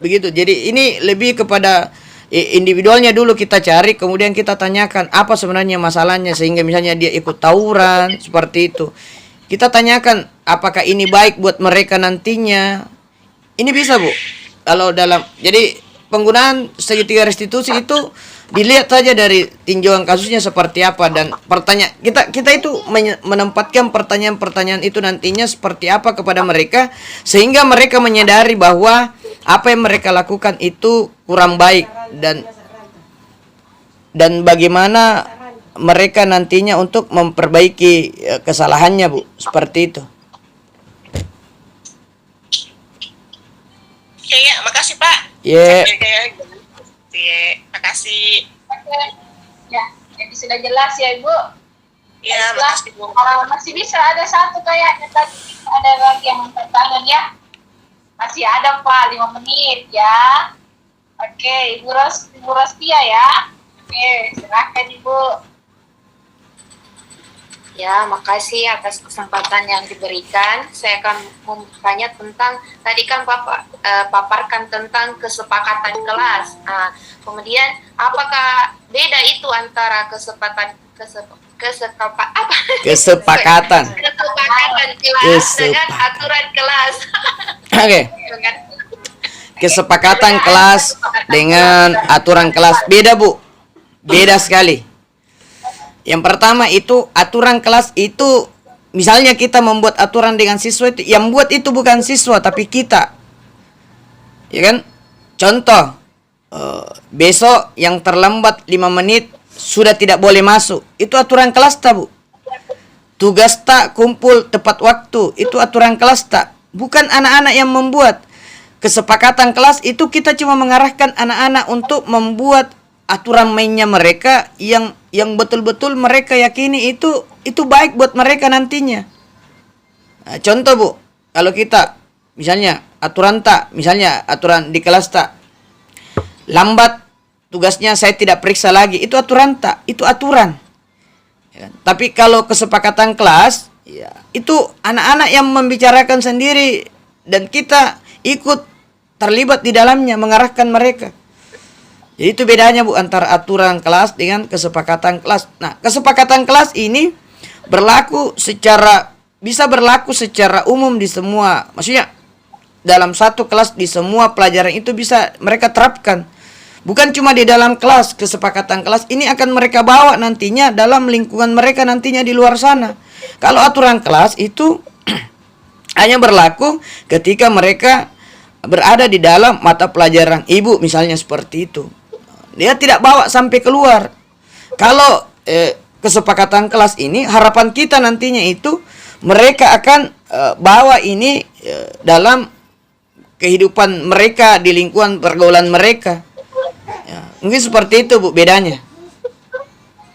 begitu. Jadi ini lebih kepada individualnya dulu kita cari, kemudian kita tanyakan apa sebenarnya masalahnya, sehingga misalnya dia ikut tawuran seperti itu. Kita tanyakan apakah ini baik buat mereka nantinya. Ini bisa Bu. Kalau dalam jadi penggunaan segitiga restitusi itu dilihat saja dari tinjauan kasusnya seperti apa, dan pertanyaan kita itu menempatkan pertanyaan-pertanyaan itu nantinya seperti apa kepada mereka, sehingga mereka menyadari bahwa apa yang mereka lakukan itu kurang baik, dan bagaimana mereka nantinya untuk memperbaiki kesalahannya, Bu. Seperti itu. Oke ya, makasih Pak. Iya. Makasih. Oke. Ya, jadi sudah jelas ya Ibu. Ya, Jelas. makasih Bu. Masih bisa ada satu kayaknya tadi, ada lagi yang angkat tangan ya. Masih ada Pak, 5 menit ya. Oke, Ibu Rostia ya. Oke, silakan Ibu. Ya, makasih atas kesempatan yang diberikan. Saya akan bertanya tentang, tadi kan Bapak paparkan tentang kesepakatan kelas. Nah, kemudian apakah beda itu antara kesepakatan Kesepakatan kelas dengan aturan kelas? Oke. Kesepakatan kelas dengan aturan kelas beda, Bu. Beda sekali. Yang pertama itu aturan kelas itu, misalnya kita membuat aturan dengan siswa, itu yang buat itu bukan siswa tapi kita, ya kan? Contoh, besok yang terlambat 5 menit sudah tidak boleh masuk, itu aturan kelas tak, Bu? Tugas tak kumpul tepat waktu, itu aturan kelas tak? Bukan anak-anak yang membuat. Kesepakatan kelas itu kita cuma mengarahkan anak-anak untuk membuat aturan mainnya mereka yang betul-betul mereka yakini itu baik buat mereka nantinya. Nah, contoh, Bu, kalau kita misalnya aturan di kelas tak lambat, tugasnya saya tidak periksa lagi, itu aturan tak? Itu aturan. Ya kan? Tapi kalau kesepakatan kelas, ya, itu anak-anak yang membicarakan sendiri dan kita ikut terlibat di dalamnya mengarahkan mereka. Jadi itu bedanya, Bu, antara aturan kelas dengan kesepakatan kelas. Nah, kesepakatan kelas ini bisa berlaku secara umum di semua, maksudnya dalam satu kelas di semua pelajaran itu bisa mereka terapkan. Bukan cuma di dalam kelas, kesepakatan kelas ini akan mereka bawa nantinya dalam lingkungan mereka nantinya di luar sana. Kalau aturan kelas itu hanya berlaku ketika mereka berada di dalam mata pelajaran Ibu, misalnya seperti itu. Dia tidak bawa sampai keluar. Kalau kesepakatan kelas ini, harapan kita nantinya itu mereka akan bawa ini dalam kehidupan mereka di lingkungan pergaulan mereka. Ya, mungkin seperti itu, Bu, bedanya.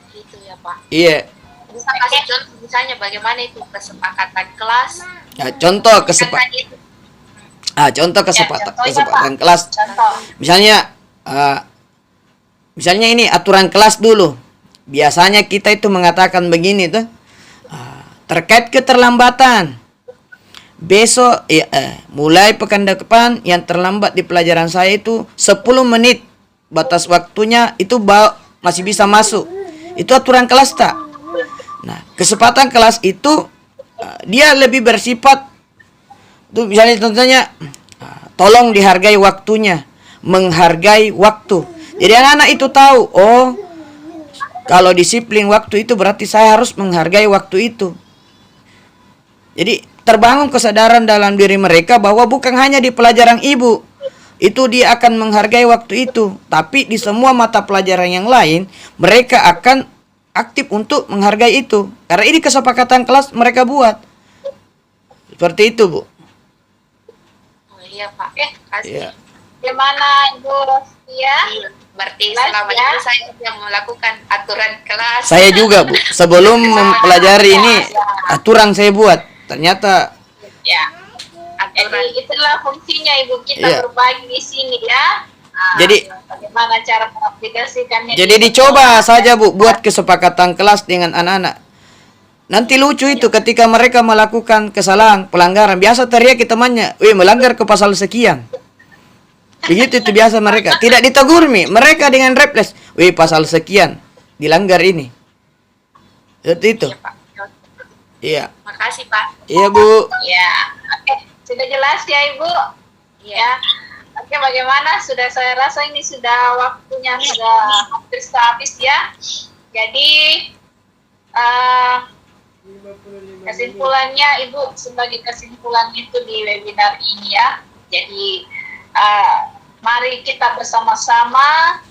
Gitu ya Pak. Iya. Bisa kasih contoh misalnya bagaimana itu kesepakatan kelas? Nah, contoh kesepakatan kelas. Misalnya ini aturan kelas dulu. Biasanya kita itu mengatakan begini tuh. Terkait keterlambatan. Besok mulai pekan depan yang terlambat di pelajaran saya itu 10 menit. Batas waktunya itu masih bisa masuk. Itu aturan kelas tak? Nah, kesempatan kelas itu dia lebih bersifat tuh, misalnya contohnya tolong dihargai waktunya, menghargai waktu. Jadi anak-anak itu tahu, oh kalau disiplin waktu itu berarti saya harus menghargai waktu itu. Jadi terbangun kesadaran dalam diri mereka bahwa bukan hanya di pelajaran ibu itu dia akan menghargai waktu itu, tapi di semua mata pelajaran yang lain mereka akan aktif untuk menghargai itu. Karena ini kesepakatan kelas mereka buat. Seperti itu, Bu. Oh iya Pak, kasih. Iya. Gimana Ibu Rostia? Berarti Kelas, selama ya? itu saya yang melakukan aturan kelas. Saya juga, Bu. Sebelum mempelajari ini aturan saya buat. Ternyata Ya. Jadi itulah fungsinya Ibu kita Iya. berbagi di sini ya. Nah, Jadi- bagaimana cara mengaplikasikannya? jadi dicoba saja, Bu, buat kesepakatan kelas dengan anak-anak. Nanti lucu itu ketika mereka melakukan kesalahan, pelanggaran. Biasa teriak ke temannya, "Wih, melanggar ke pasal sekian." Begitu itu biasa mereka. Tidak ditegur, Mi. Mereka dengan refleks, "Wih, pasal sekian. Dilanggar ini." Seperti itu. Iya Pak. Iya. Makasih Pak. Iya, Bu. Ya. Oke, sudah jelas ya Ibu? Iya. Ya. Oke, bagaimana? Sudah saya rasa ini sudah waktunya sudah hampir habis ya. Jadi kesimpulannya Ibu sebagai kesimpulan itu di webinar ini ya. Jadi mari kita bersama-sama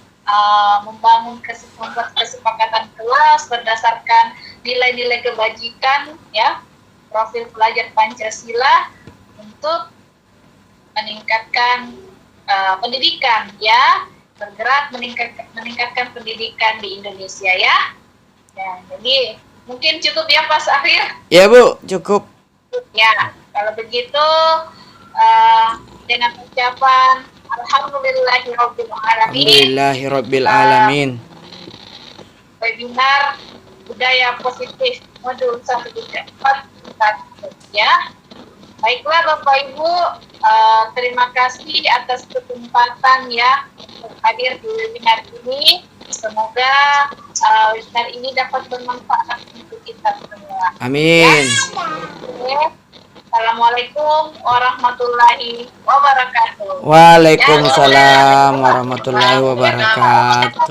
membangun membuat kesepakatan kelas berdasarkan nilai-nilai kebajikan ya, profil pelajar Pancasila untuk meningkatkan pendidikan ya, bergerak meningkatkan pendidikan di Indonesia ya. Ya, jadi mungkin cukup ya Pak Safir. Ya, Bu, cukup. Ya, kalau begitu dengan ucapan Alhamdulillahirobbilalamin, Alhamdulillahirabbil alamin. webinar budaya positif modul 1.4 ya. Baiklah Bapak Ibu, terima kasih atas kesempatan ya untuk hadir di webinar ini. Semoga webinar ini dapat bermanfaat untuk kita semua. Amin. Oke. Assalamualaikum warahmatullahi wabarakatuh. Waalaikumsalam warahmatullahi wabarakatuh.